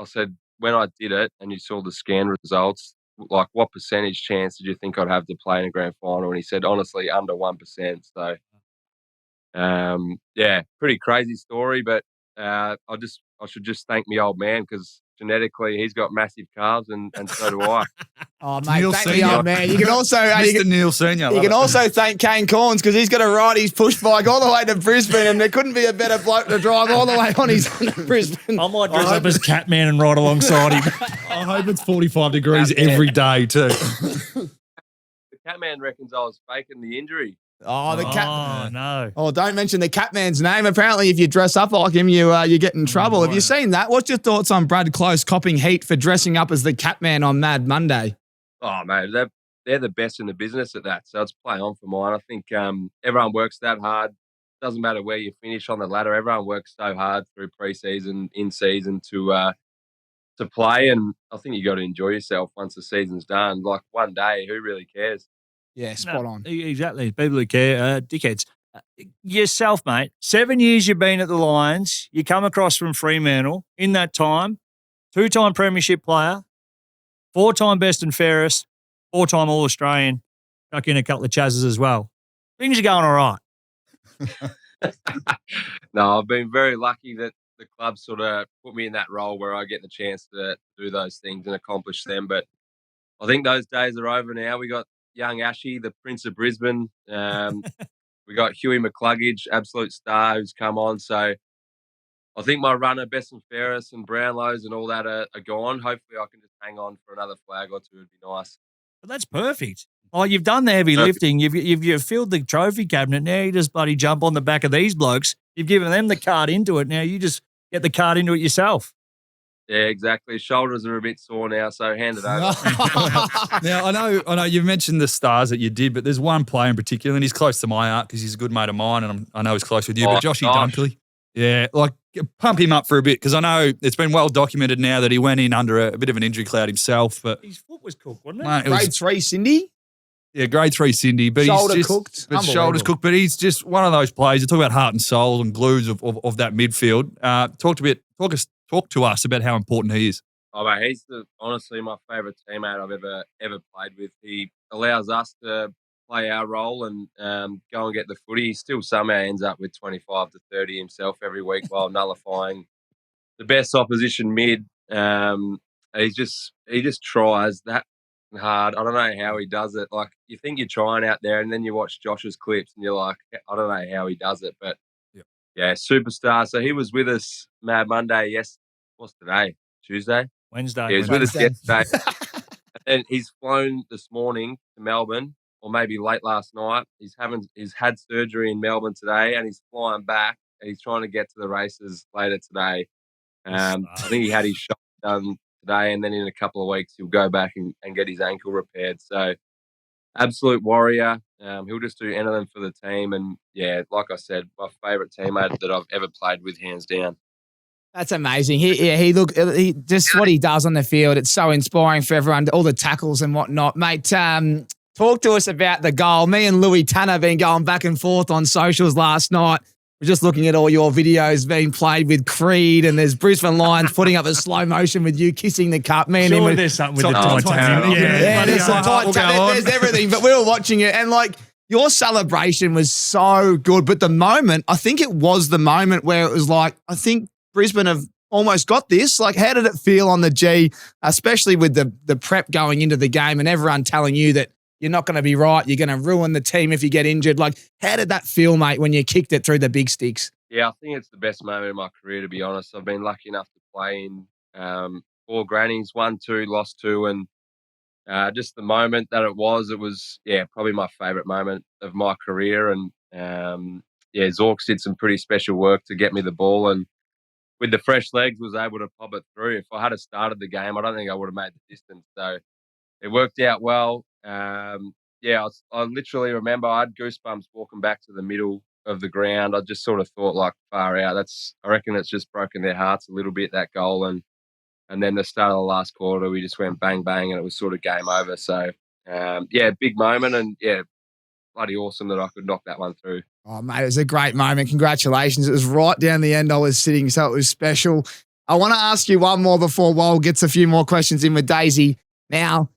said, when I did it and you saw the scan results, like, what percentage chance did you think I'd have to play in a grand final? And he said, honestly, under 1%. So Yeah, pretty crazy story, but I should just thank my old man because genetically he's got massive calves and so do I. Oh, mate, Neale thank the Senior. old man. You can also Mr. Neale Senior. you can also thank Kane Corns because he's got to ride his push bike all the way to Brisbane, and there couldn't be a better bloke to drive all the way on his Brisbane. I might dress up as Catman and ride alongside him. I hope it's 45 degrees every day too. The Catman reckons I was faking the injury. Oh, the cat. Oh, no. Oh, don't mention the Catman's name. Apparently, if you dress up like him, you get in trouble. Have you seen that? What's your thoughts on Brad Close copping heat for dressing up as the Catman on Mad Monday? Oh, mate, they're the best in the business at that. So it's play on for mine. I think everyone works that hard. Doesn't matter where you finish on the ladder. Everyone works so hard through pre-season, in season to play. And I think you got to enjoy yourself once the season's done. Like one day, who really cares? Yeah, spot on. Exactly. People who care, dickheads. Yourself, mate, 7 years you've been at the Lions. You come across from Fremantle in that time, 2-time premiership player, 4-time best and fairest, 4-time All-Australian, chuck in a couple of chazzes as well. Things are going all right. No, I've been very lucky that the club sort of put me in that role where I get the chance to do those things and accomplish them. But I think those days are over now. We got young Ashy, the Prince of Brisbane. We got Huey McCluggage, absolute star, who's come on. So I think my run of best and fairest and Brownlows and all that are gone. Hopefully I can just hang on for another flag or two. It'd be nice. But that's perfect. Oh, you've done the heavy lifting. You've filled the trophy cabinet. Now you just bloody jump on the back of these blokes. You've given them the card into it. Now you just get the card into it yourself. Yeah, exactly. Shoulders are a bit sore now, so hand it over. Now, I know you've mentioned the stars that you did, but there's one player in particular, and he's close to my heart because he's a good mate of mine, and I know he's close with you, but Joshy Dunkley. Yeah, like pump him up for a bit because I know it's been well documented now that he went in under a bit of an injury cloud himself. But his foot was cooked, wasn't it? Mate, Grade 3, Cindy. Yeah, grade 3 Cindy, but Shoulder he's just, cooked. but shoulders cooked. But he's just one of those players. You talk about heart and soul and glues of that midfield. Talk to us about how important he is. Oh, mate, he's honestly my favourite teammate I've ever played with. He allows us to play our role and go and get the footy. He still somehow ends up with 25 to 30 himself every week while nullifying the best opposition mid. He just tries that hard. I don't know how he does it. Like, you think you're trying out there and then you watch Josh's clips and you're like, I don't know how he does it. But, yeah, superstar. So he was with us Mad Monday. Yes, what's today? Tuesday? Wednesday. Yeah, he was with us yesterday. And he's flown this morning to Melbourne, or maybe late last night. He's had surgery in Melbourne today, and he's flying back. And he's trying to get to the races later today. I think he had his shot done today, and then in a couple of weeks he'll go back and get his ankle repaired. So, absolute warrior. He'll just do anything for the team. And, yeah, like I said, my favourite teammate that I've ever played with, hands down. That's amazing. He just what he does on the field. It's so inspiring for everyone. All the tackles and whatnot, mate. Talk to us about the goal. Me and Louis Tanner been going back and forth on socials last night. We're just looking at all your videos being played with Creed, and there's Brisbane Lions putting up a slow motion with you kissing the cup. Me and him. There's something with the Titanic. There's everything. But we were watching it, and like, your celebration was so good. But the moment, I think it was the moment where it was like, I think Brisbane have almost got this. Like, how did it feel on the G, especially with the prep going into the game and everyone telling you that you're not going to be right, you're going to ruin the team if you get injured? Like, how did that feel, mate, when you kicked it through the big sticks? Yeah, I think it's the best moment of my career, to be honest. I've been lucky enough to play in 4 grannies, won 2, lost 2, and just the moment that it was, probably my favourite moment of my career. And, Zorks did some pretty special work to get me the ball, and with the fresh legs was able to pop it through. If I had started the game, I don't think I would have made the distance. So it worked out well. I literally remember I had goosebumps walking back to the middle of the ground. I just sort of thought, like, far out. I reckon it's just broken their hearts a little bit, that goal. And then the start of the last quarter, we just went bang, bang, and it was sort of game over. So, big moment, and, bloody awesome that I could knock that one through. Oh, mate, it was a great moment. Congratulations. It was right down the end I was sitting, so it was special. I want to ask you one more before Wal gets a few more questions in with Daisy. Now,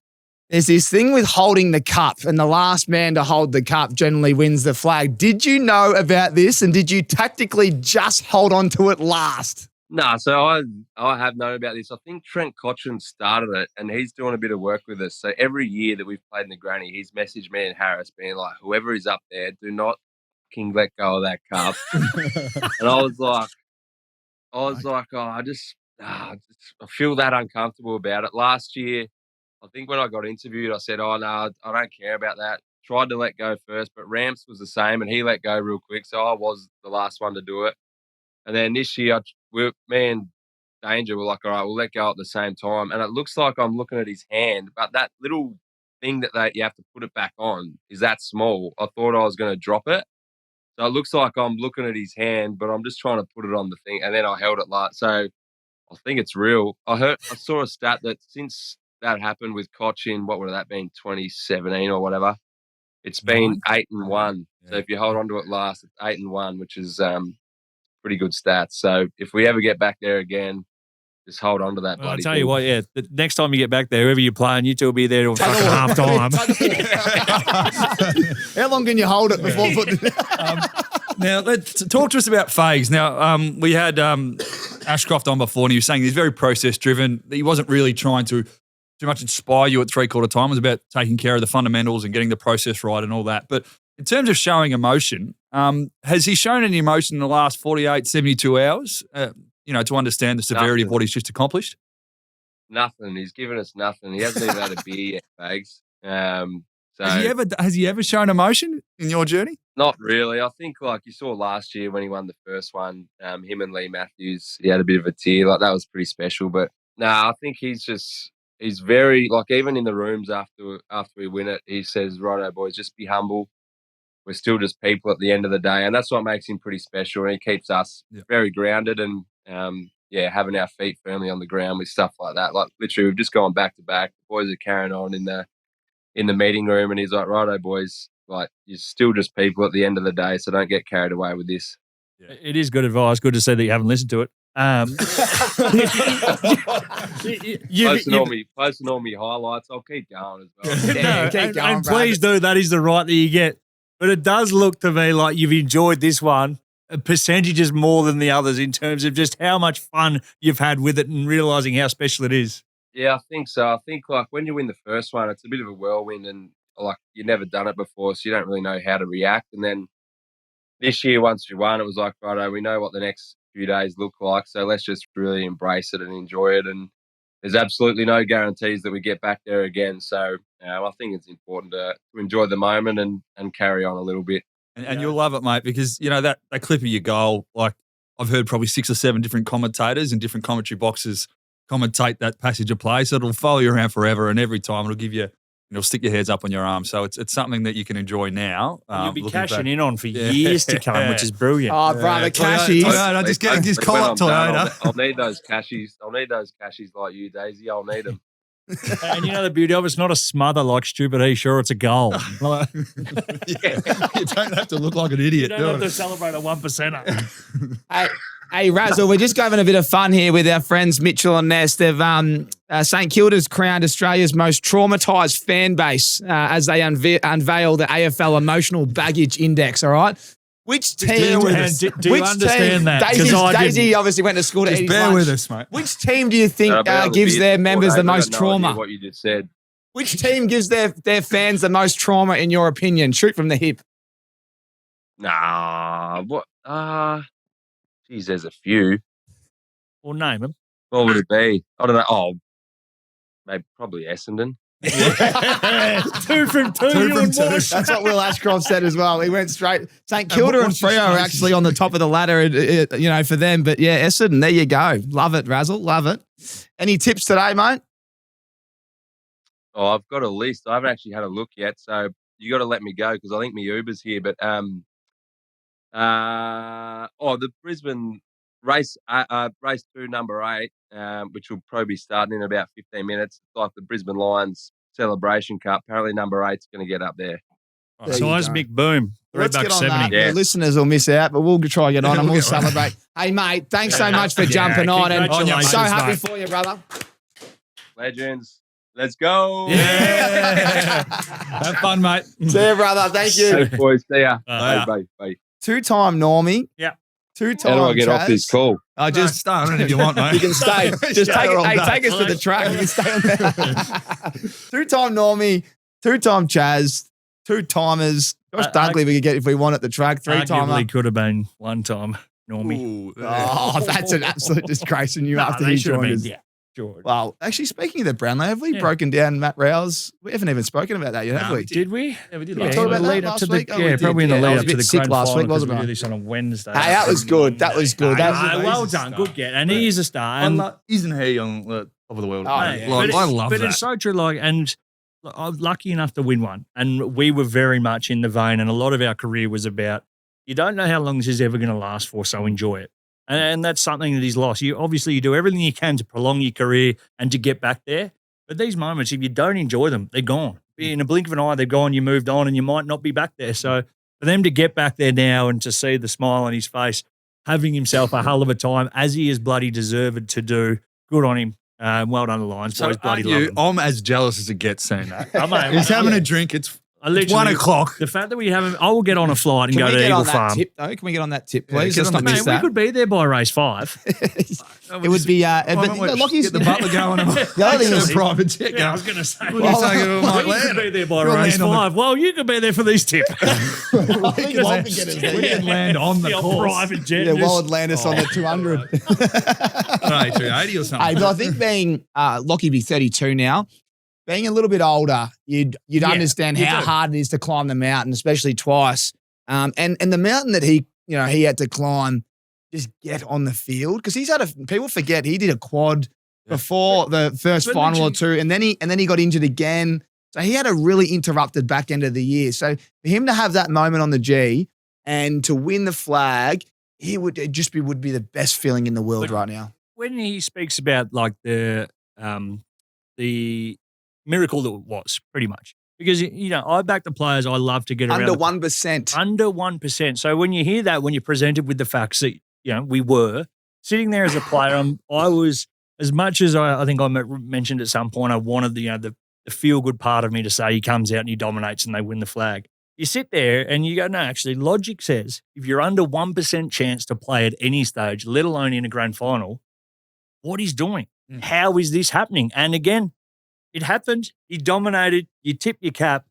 there's this thing with holding the cup, and the last man to hold the cup generally wins the flag. Did you know about this, and did you tactically just hold on to it last? No, so I have known about this. I think Trent Cotchin started it, and he's doing a bit of work with us. So every year that we've played in the granny, he's messaged me and Harris being like, whoever is up there, do not fucking let go of that cup. And I was like, oh, I feel that uncomfortable about it. Last year, I think when I got interviewed, I said, oh, no, I don't care about that. Tried to let go first, but Ramps was the same, and he let go real quick. So I was the last one to do it. And then this year, me and Danger were like, all right, we'll let go at the same time. And it looks like I'm looking at his hand, but that little thing that you have to put it back on is that small. I thought I was going to drop it. So it looks like I'm looking at his hand, but I'm just trying to put it on the thing. And then I held it like, so I think it's real. I saw a stat that since that happened with Cochin, what would that been, 2017 or whatever, it's been 8-1. Yeah. So if you hold on to it last, it's 8-1, which is pretty good stats. So if we ever get back there again, just hold on to that bloody I'll tell thing. you what, yeah, the next time you get back there, whoever you're playing, you two will be there till fucking half time. How long can you hold it before putting it? Now, let's talk to us about Fags. Now, we had Ashcroft on before, and he was saying he's very process-driven. He wasn't really trying to too much inspire you at three-quarter time. It was about taking care of the fundamentals and getting the process right and all that. But in terms of showing emotion, has he shown any emotion in the last 48, 72 hours, to understand the severity of what he's just accomplished? Nothing. He's given us nothing. He hasn't even had a beer yet, Fags. So has he ever shown emotion in your journey? Not really. I think like you saw last year when he won the first one, him and Lee Matthews, he had a bit of a tear. Like that was pretty special. But no, I think he's very, like, even in the rooms after we win it, he says, righto boys, just be humble. We're still just people at the end of the day. And that's what makes him pretty special. And he keeps us very grounded and having our feet firmly on the ground with stuff like that. Like literally we've just gone back to back. The boys are carrying on in the meeting room, and he's like, righto boys, like you're still just people at the end of the day, so don't get carried away with this. Yeah. It is good advice. Good to see that you haven't listened to it. Posting all me highlights. I'll keep going as well. Yeah, keep going, and please do. That is the right that you get. But it does look to me like you've enjoyed this one percentages more than the others in terms of just how much fun you've had with it and realising how special it is. Yeah, I think so. I think like when you win the first one, it's a bit of a whirlwind and like you've never done it before, so you don't really know how to react. And then this year, once you won, it was like, righto, we know what the next few days look like, so let's just really embrace it and enjoy it. And there's absolutely no guarantees that we get back there again. So I think it's important to enjoy the moment and carry on a little bit. And you'll love it, mate, because, that clip of your goal, like I've heard probably 6 or 7 different commentators in different commentary boxes commentate that passage of play. So it'll follow you around forever, and every time it'll give you, it'll stick your heads up on your arm. So it's something that you can enjoy now. You'll be cashing in on for years to come, which is brilliant. Oh, brother, cashies. Toyota, just call up Toyota. I'll need those cashies. I'll need those cashies like you, Daisy. I'll need them. And the beauty of it's not a smother like stupid E, sure, it's a goal. You don't have to look like an idiot. You don't have to celebrate a 1%er. Hey, Razzle, we're just having a bit of fun here with our friends Mitchell and Ness. They've St Kilda's crowned Australia's most traumatised fan base as they unveil the AFL Emotional Baggage Index, all right? Which team? Do you understand that? Daisy obviously went to school to eat his lunch. Bear with us, mate. Which team do you think gives their members the most trauma? What you just said. Which team gives their fans the most trauma, in your opinion? Shoot from the hip. Nah, what? Geez, there's a few. Well, name them. What would it be? I don't know. Oh, maybe probably Essendon. 2 from 2. That's what Will Ashcroft said as well. He went straight. St Kilda and Freo are actually on the top of the ladder, for them. But yeah, Essendon, there you go. Love it, Razzle. Love it. Any tips today, mate? Oh, I've got a list. I haven't actually had a look yet, so you got to let me go because I think my Uber's here. But the Brisbane race 2, number 8, which will probably be starting in about 15 minutes. It's like the Brisbane Lions Celebration Cup. Apparently, number 8's going to get up there. Seismic boom. $3.70. Yeah. The listeners will miss out, but we'll try and get on and we'll celebrate. Hey, mate, thanks so much for jumping on. And I'm so happy for you, brother. Legends. Let's go. Yeah. Have fun, mate. See you, brother. Thank you. Thanks, boys. See ya. Yeah. Bye. Two-time Normie. Yeah. Two-time How do I get Chaz. off this call? I just start on it if you want, mate. You can stay. Just Yeah, take we're it. all Hey, done. take us to the track. You can stay on there. Two-time Normie, two-time Chaz, two-timers. Josh Dunkley we could get if we want at the track. Three-timer. Arguably could have been one time, Normie. Oh, that's an absolute disgrace when you after they he should have joined been. us. Yeah, sure. Well, actually, speaking of the Brownlow, have we Yeah. broken down Matt Rouse? We haven't even spoken about that yet, have we? Did we? Yeah, we did. we last talk week. about that lead up last to the week? Oh, we did. probably in the Yeah, I lead was up a to bit the sick grand last final week, wasn't 'cause we I? do this on a Wednesday. Hey, that was good. That was good. That was well amazing done, stuff. good get, and he is a star. And Isn't he on the top of the world? Oh, Mate, yeah. like, but I love but that. it's so true. Like, and I was lucky enough to win one, and we were very much in the vein. And a lot of our career was about you don't know how long this is ever going to last for, so enjoy it. And that's something that he's lost. You do everything you can to prolong your career and to get back there. But these moments, if you don't enjoy them, they're gone. In a blink of an eye, they're gone. You moved on, and you might not be back there. So for them to get back there now and to see the smile on his face, having himself a hell of a time as he is bloody deserved to do, good on him. Well done, the Lions. So Boys, bloody aren't love you, him. I'm as jealous as it gets seeing that. Oh, mate, He's having a drink. It's I literally- 1 o'clock. The fact that we haven't, I will get on a flight and Can go we to get Eagle on that Farm. tip, though? Can we get on that tip, Yeah, please? get Let's on not the miss Mate, we that. could be there by race 5. It would be, Lockie's Get the butler going. The other thing is, a private jet Yeah, I going. was going to say. What are you saying? It might We land? could be there by You'll race land on the- 5. Well, you could be there for these tips. I think Lon can get us there. We can land on the course. private jet. Yeah, just- Wallard land us on the 200. I don't know, 280 or something. Hey, but I think being Lockie be 32 now, being a little bit older, you'd understand you how do. hard it is to climb the mountain, especially twice. And the mountain that he had to climb, just get on the field because people forget he did a quad before the first But final or literally- two, and then he got injured again. So he had a really interrupted back end of the year. So for him to have that moment on the G and to win the flag, would be the best feeling in the world But- right now. When he speaks about like the miracle that it was, pretty much. Because, I back the players I love to get around. Under 1%. Under 1%. So when you hear that, when you're presented with the facts that, we were sitting there as a player, I was, as much as I think I mentioned at some point, I wanted the feel-good part of me to say he comes out and he dominates and they win the flag. You sit there and you go, no, actually, logic says if you're under 1% chance to play at any stage, let alone in a grand final, what he's doing. How is this happening? And again, it happened. He dominated. You tip your cap.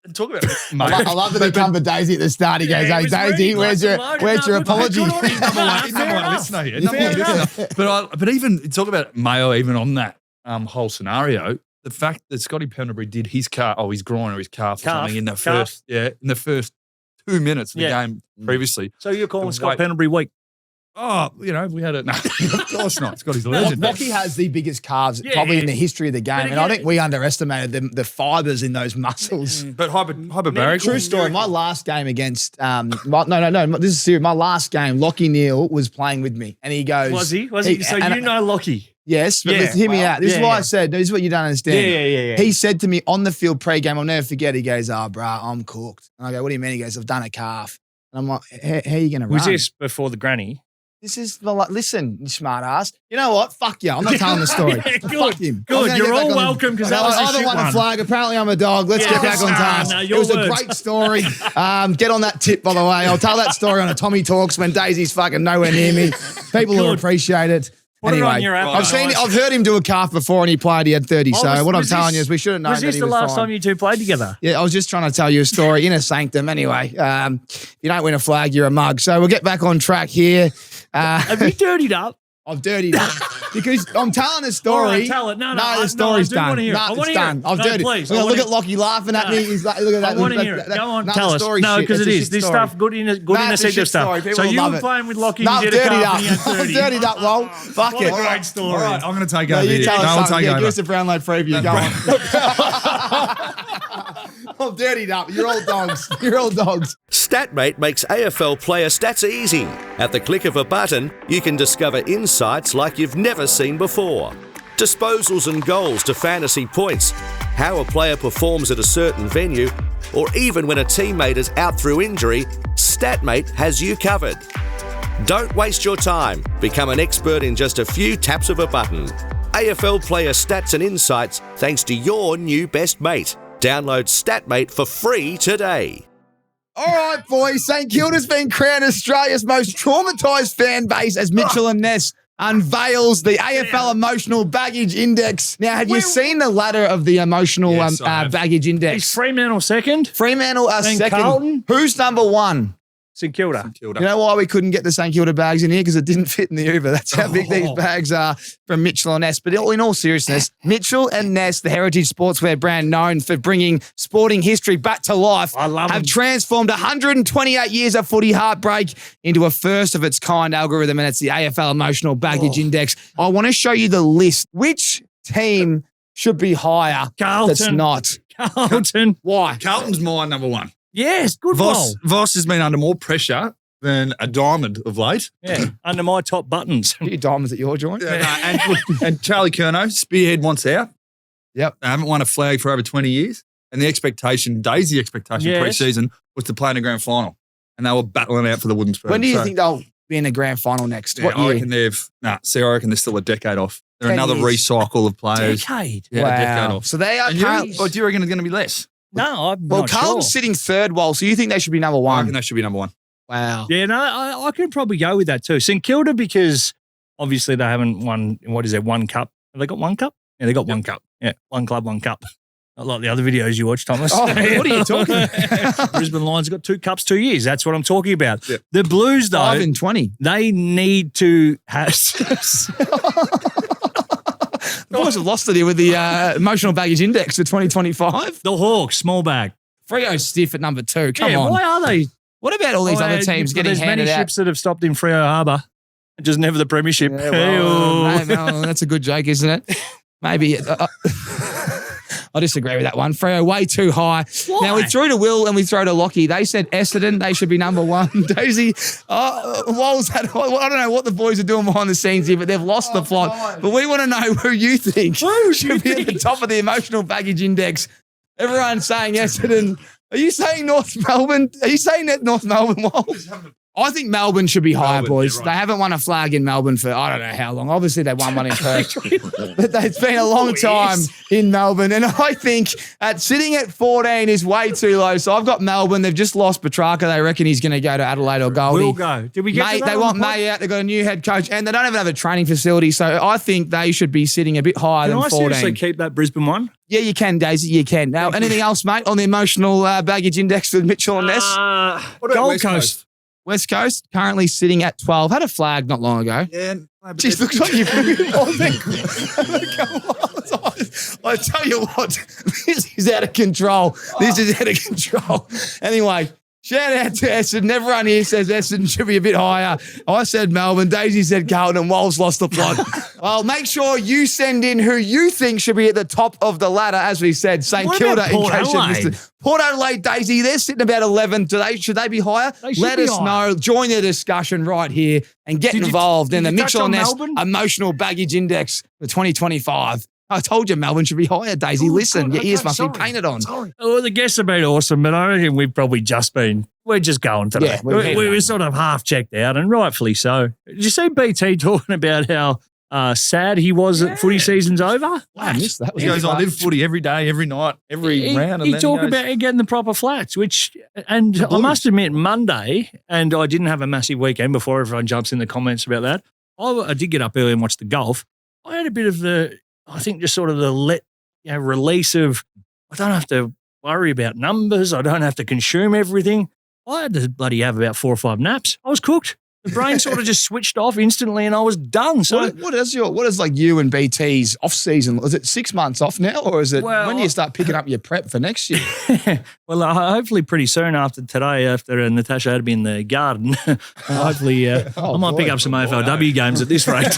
And talk about I love that he come for Daisy at the start. He goes, Yeah, "Hey, he was Daisy, ready, where's your loaded. where's your No, good on apology?" him. Number one Fair enough. listener here. Fair Number one enough. listener. But even talk about Mayo, even on that whole scenario, the fact that Scotty Pendlebury did his groin or his calf or something in the first 2 minutes of the game previously. So you're calling The Scott weight- Pendlebury weak? Oh, we had it. No, of course not. Scotty's a legend. Lockie has the biggest calves Yeah. probably in the history of the game, But and I again- think we underestimated the fibers in those muscles. But hyperbaric. True story. My last game against no. This is serious. My last game, Lachie Neale was playing with me, and he goes, Was he? So and- Lockie. Yes, but Yeah. listen, hear me out. This is Yeah, why yeah. I said, this is what you don't understand. Yeah. He said to me on the field pre-game, I'll never forget, he goes, bruh, I'm cooked. And I go, what do you mean? He goes, I've done a calf. And I'm like, how are you going to run? Was this before the granny? This is, listen, you smart ass. You know what? Fuck you. I'm not telling the story. Yeah, good, Fuck him. good. I'm gonna You're get back all on the- welcome, 'cause that was a I haven't shit won a one. flag. Apparently I'm a dog. Let's Yeah, get back on task. no, It your was words. a great story. Get on that tip, by the way. I'll tell that story on a Tommy Talks when Daisy's fucking nowhere near me. People will Good. appreciate it. Put it Anyway, on your app, I've guys. heard him do a calf before and he played, he had 30. So what I'm telling you is we should have known Was that this he the was last fine. time you two played together? Yeah, I was just trying to tell you a story in a sanctum. Anyway, if you don't win a flag, you're a mug. So we'll get back on track here. Have you dirtied up? I've dirtied up because I'm telling a story. All right, tell it. No, the story's I do done. wanna hear it. I No, wanna it's hear done. it. I've No, dirtied. please, I Look wanna- at Lockie laughing at No. me. He's like, look at that. I want to hear it. Go on, tell us. story No, shit. because It's it a is. shit This story. stuff good in Nah, it's a intersective shit stuff. story. People So will you love were it. playing with Lockie No, and I'm you did a dirtied calf up. and you had 30. I'm dirtied up, Lol. Fuck it. Great story. All right, I'm going to take No, over you here. tell No, us I'll something. take Yeah, over. give us a Brownlow preview. Go on. I'm dirtied up. You're all dogs. You're all dogs. StatMate makes AFL player stats easy. At the click of a button, you can discover insights like you've never seen before. Disposals and goals to fantasy points, how a player performs at a certain venue, or even when a teammate is out through injury, StatMate has you covered. Don't waste your time. Become an expert in just a few taps of a button. AFL player stats and insights thanks to your new best mate. Download StatMate for free today. All right, boys. St Kilda's been crowned Australia's most traumatised fan base as Mitchell and Ness unveils the AFL Emotional Baggage Index. Now, have you seen the ladder of the Emotional Baggage Index? Is Fremantle second? Fremantle are Then second. Carlton? Who's number one? St Kilda. You know why we couldn't get the St Kilda bags in here? Because it didn't fit in the Uber. That's how big these bags are from Mitchell and Ness. But in all seriousness, Mitchell and Ness, the heritage sportswear brand known for bringing sporting history back to life, have transformed 128 years of footy heartbreak into a first of its kind algorithm, and it's the AFL Emotional Baggage Index. I want to show you the list. Which team should be higher? Carlton. That's not. Carlton. Why? Carlton's my number one. Yes, good Voss ball. has been under more pressure than a diamond of late. Yeah, under my top buttons. Are you diamonds at your joint? And Charlie Curnow, spearhead wants out. Yep. They haven't won a flag for over 20 years. And the expectation, Daisy expectation pre-season was to play in a grand final. And they were battling out for the wooden spoon. When do you think they'll be in a grand final next? What I year? reckon I reckon they're still a decade off. They're 10 another years. recycle of players. Decade. Yeah, a decade off. So they are And currently. or do you reckon it's going to be less? No, I'm Well, not Carlton's sure. sitting third, Wal, so you think they should be number I one? reckon they should be number one. Wow. Yeah, no, I could probably go with that too. St Kilda, because obviously they haven't won, one cup? Have they got one cup? Yeah, they got one cup. Yeah, one club, one cup. Not like the other videos you watch, Thomas. Oh, what are you talking about? Brisbane Lions got 2 cups, 2 years. That's what I'm talking about. Yep. The Blues, though, 5 and 20. they need to have... The boys have lost it here with the Emotional Baggage Index for 2025. the Hawks, small bag. Freo stiff at number 2. Come on. Why are they? What about all these other teams getting There's handed many out? ships that have stopped in Freo Harbour. Just never the premiership. Yeah, well, mate, no, that's a good joke, isn't it? Maybe. I disagree with that one. Freo way too high. Why? Now we threw to Will and we throw to Lachie. They said Essendon, they should be number 1. Daisy, Walls had, I don't know what the boys are doing behind the scenes here, but they've lost the plot. But we want to know who you think should be at the top of the Emotional Baggage Index. Everyone's saying Essendon. Are you saying North Melbourne? Are you saying that North Melbourne, Walls? I think Melbourne should be higher, boys. Yeah, right. They haven't won a flag in Melbourne for I don't know how long. Obviously, they won one in Perth. But it's been a long time in Melbourne. And I think sitting at 14 is way too low. So I've got Melbourne. They've just lost Petrarca. They reckon he's going to go to Adelaide or Goldie. We'll go. Did we get May, to that they on want the pod? May out. They've got a new head coach. And they don't even have a training facility. So I think they should be sitting a bit higher Can than I 14. seriously keep that Brisbane one? Yeah, you can, Daisy. You can. Now, anything else, mate, on the Emotional Baggage Index with Mitchell and Ness? What about Gold West Coast. West Coast currently sitting at 12. Had a flag not long ago. Yeah. No, but Jeez, looks like you've I tell you what, this is out of control. This is out of control. Anyway, shout out to Essendon. Everyone here says Essendon should be a bit higher. I said Melbourne. Daisy said Carlton, and Walls lost the plot. Well, make sure you send in who you think should be at the top of the ladder. As we said, St What Kilda, about in Port case you Adelaide? missed it. Port Adelaide, Daisy, they're sitting about 11. Should they be higher? They should Let be us higher. know. Join the discussion right here and get Did you- involved in did the you touch Mitchell on and Ness Melbourne? Emotional Baggage Index for 2025. I told you Melbourne should be higher, Daisy. Listen, your ears must be painted on. Oh, the guests have been awesome, but I reckon we're just going today. Yeah, we're we were sort of half checked out, and rightfully so. Did you see BT talking about how sad he was that footy season's over? I missed that. He goes, I live footy every day, every night, every round. And He then talked goes, about getting the proper flats, and I must admit, Monday, and I didn't have a massive weekend before everyone jumps in the comments about that. I did get up early and watch the golf. I had a bit of just sort of the release of, I don't have to worry about numbers. I don't have to consume everything. I had to bloody have about 4 or 5 naps. I was cooked. The brain sort of just switched off instantly and I was done. So what is like you and BT's off season? Is it 6 months off now, or is it when do you start picking up your prep for next year? well, hopefully pretty soon after today, after Natasha had been in the garden, hopefully I might pick up some AFLW games at this rate.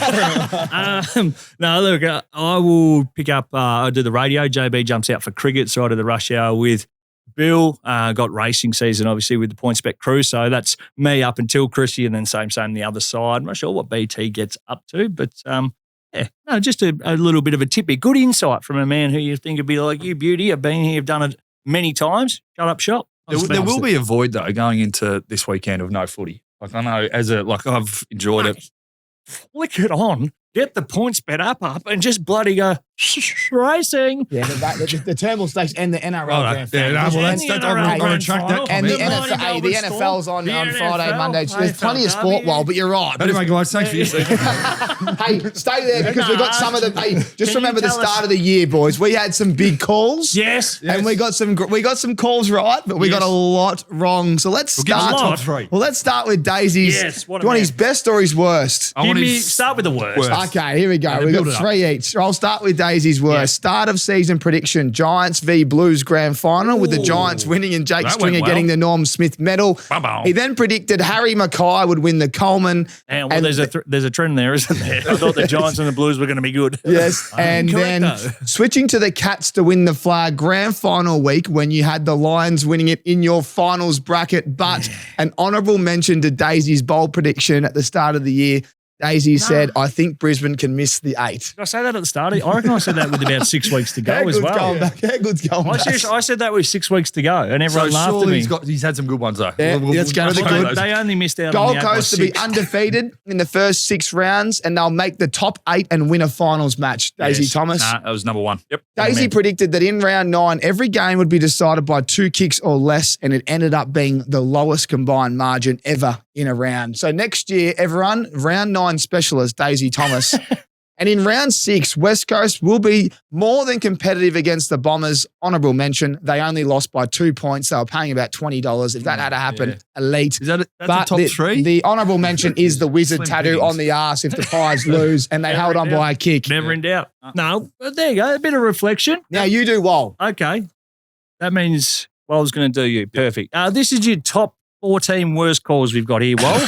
No, look, I will pick up, I do the radio. JB jumps out for cricket, so I do the rush hour with Bill. Got racing season, obviously, with the Point Spec crew. So that's me up until Chrissy, and then same the other side. I'm not sure what BT gets up to, but just a little bit of a tidbit. Good insight from a man who you think would be like, you beauty, I've been here, I've done it many times. Shut up shop. There will be a void, though, going into this weekend of no footy. Like, I know, I've enjoyed it. Flick it on. get the points bet up, and just bloody go racing. Yeah, the Turnbull Stakes and the NRL Grand Final. Yeah, well, that's I retract that And the comment. NFL's on Friday, Monday. There's plenty of sport, but you're right. Anyway, guys, thanks for your Hey, stay there because we've got some of the. Hey, just remember the start of the year, boys. We had some big calls. Yes. And we got some calls right, but we got a lot wrong. So let's start. Top three. Well, let's start with Daisy's. Yes, what a Do you want man. his best or his worst? Start with the worst. Okay, here we go. We've build got it up. 3 each. I'll start with Daisy's worst. Yeah. Start of season prediction: Giants v Blues Grand Final, with the Giants winning and Jake That Stringer went well. getting the Norm Smith medal. Ba-bow. He then predicted Harry Mackay would win the Coleman. And there's a trend there, isn't there? I thought the Giants and the Blues were going to be good. Yes, and Correct, then though. switching to the Cats to win the flag grand final week when you had the Lions winning it in your finals bracket, but an honourable mention to Daisy's bold prediction at the start of the year. Daisy said, I think Brisbane can miss the 8. Did I say that at the start? I reckon I said that with about 6 weeks to go How as good's well. going back? How good's going back? I said that with 6 weeks to go, and So everyone laughed at me. he's had some good ones, though. Yeah, let's go with the check good. those. They only missed out on Gold the 8 by Coast to be 6. undefeated in the first 6 rounds, and they'll make the top 8 and win a finals match. Daisy Yes. Thomas. Nah, that was number 1. Yep. Daisy predicted that in round 9, every game would be decided by 2 kicks or less, and it ended up being the lowest combined margin ever in a round. So next year, everyone, round 9 specialist, Daisy Thomas. And in round 6, West Coast will be more than competitive against the Bombers. Honourable mention, they only lost by 2 points. They were paying about $20. If that had to happen, elite. Is that's But the top 3? The honourable mention is the wizard Slim tattoo pickings. on the arse if the Pies lose, and they held on by a kick. Never in doubt. No, but there you go. A bit of reflection. Now you do well. Okay. That means Wal's going to do you. Perfect. This is your top 14 worst calls we've got here, Wal.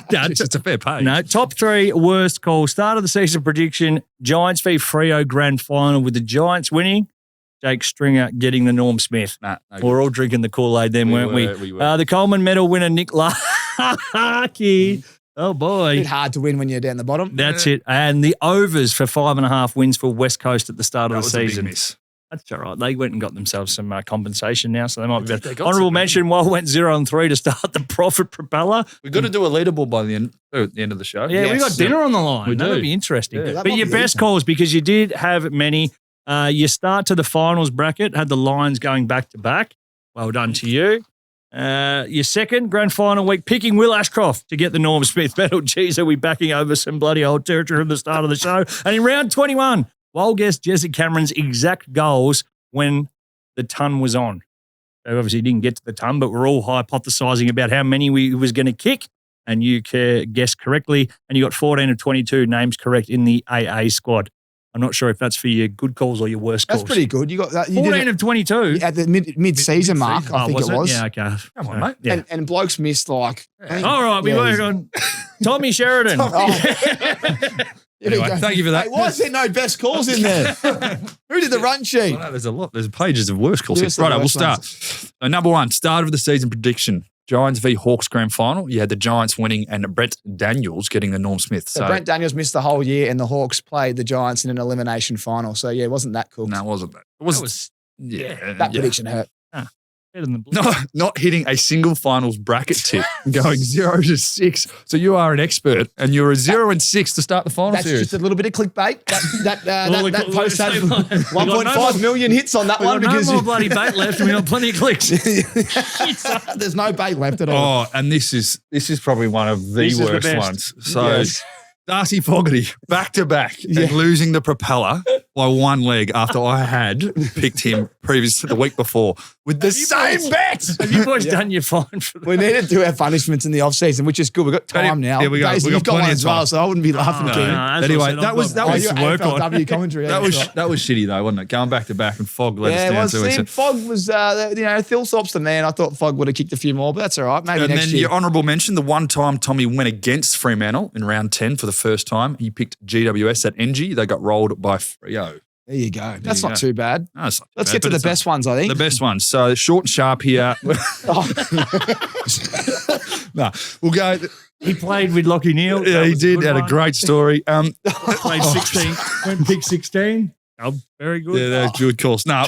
It's a fair pay. No, top 3 worst calls. Start of the season prediction, Giants v Freo grand final with the Giants winning, Jake Stringer getting the Norm Smith. Nah, We're all drinking the Kool-Aid then, weren't we? We were. The Coleman medal winner, Nick Larkey. Oh, A boy. bit hard to win when you're down the bottom. That's it. And the overs for 5.5 wins for West Coast at the start That of the was a big season. miss. That's all right. They went and got themselves some compensation now, so they might be They better. got Honourable some, mention, Wal went 0-3 to start the profit propeller. We've got to do a leaderboard by the end of the show. Yeah, we got dinner on the line. We That'll do. be interesting. Yeah. That But might your be best decent. calls, because you did have many. Your start to the finals bracket had the Lions going back to back. Well done to you. Your second grand final week, picking Will Ashcroft to get the Norm Smith medal. Geez, are we backing over some bloody old territory from the start of the show? And in round 21, Wal guessed Jesse Cameron's exact goals when the ton was on. So obviously he didn't get to the ton, but we're all hypothesising about how many he was going to kick. And you guessed correctly. And you got 14 of 22 names correct in the AA squad. I'm not sure if that's for your good calls or your worst calls. That's pretty good. You got that. You 14 did of 22. it at the mid-season mark, I think it was. Yeah, okay. Come on, mate. Yeah. And blokes missed like. I think- All right, we Yeah, work on Tommy Sheridan. Here we Anyway, go. thank you for that. Hey, why is there no best calls in there? Who did the run sheet? Well, no, there's a lot. There's pages of worst calls. Give here. us the Right, we'll worst start. Number 1, start of the season prediction. Giants v Hawks grand final. You had the Giants winning and Brett Daniels getting the Norm Smith. So So Brent Daniels missed the whole year, and the Hawks played the Giants in an elimination final. So yeah, it wasn't that cool. no, it wasn't that. It That was That prediction hurt. better than the Blues. No, not hitting a single finals bracket tip, going 0-6. So you are an expert, and you're a 0-6 to start the final That's series. just a little bit of clickbait. That post had We got 1.5 million hits on that We one got no because more bloody bait left, and we got plenty of clicks. there's no bait left at all. Oh, and this is probably one of the This is the worst best. ones. So Yes. Darcy Fogarty back to back and losing the propeller by one leg after I had picked him the week before with the same bet. Have you boys done your fine for that? We need to do our punishments in the off season, which is good. We've got time now. Yeah, we got- Daisy, we got you've got plenty one of as well, time. so I wouldn't be laughing, No, King. as I Anyway, said, that I've was- got that Oh, was your to work on. AFLW commentary. That yeah, was shitty though, wasn't it? Going back to back and Fog let yeah, us well, down. see, Fogg was, Thilsop's the man. I thought Fogg would have kicked a few more, but that's all right. Maybe And next then year. your honourable mention, the one time Tommy went against Fremantle in round 10 for the first time. He picked GWS at NG. They got rolled by Freo. There you go. That's you not go. too bad. No, it's not too Let's bad, get to but the it's best ones, I think. The best ones. So short and sharp here. No, we'll go. He played with Lachie Neale. Yeah, That he was did. good Had a one. great story. Played 16. Went pick 16. Oh, very good. Yeah, that's good course. No,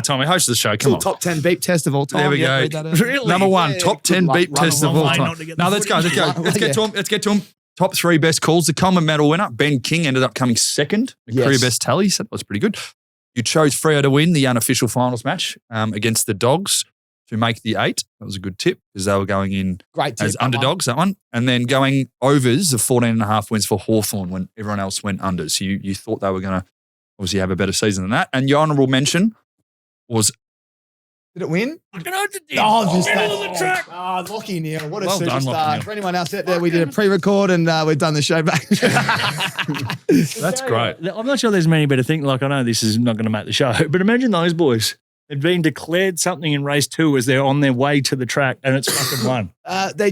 Tommy, host the show. Come on. Top 10 beep test of all time. There we Yeah, go. read that out. Really? Number 1, Yeah, top good 10 luck. beep Run test a of long all way time. not to get No, the let's go. footy. Let's get to him. Let's get to him. top 3 best calls. The Coleman medal winner, Ben King, ended up coming second. The Yes. career best tally, so that was pretty good. You chose Freo to win the unofficial finals match against the Dogs to make the 8. That was a good tip because they were going in Great tip, as that one. underdogs, that one. And then going overs of 14.5 wins for Hawthorn when everyone else went under. So you thought they were going to obviously have a better season than that. And your honourable mention was... Did it win? Fucking oath it did. Oh, just Middle of the track. Lachie Neale. What a Well done, Lachie superstar. Neale. For anyone else out there, we did a pre-record and we've done the show back. That's great. I'm not sure there's many better things. Like, I know this is not going to make the show, but imagine those boys. They'd been declared something in race 2 as they're on their way to the track and it's fucking won.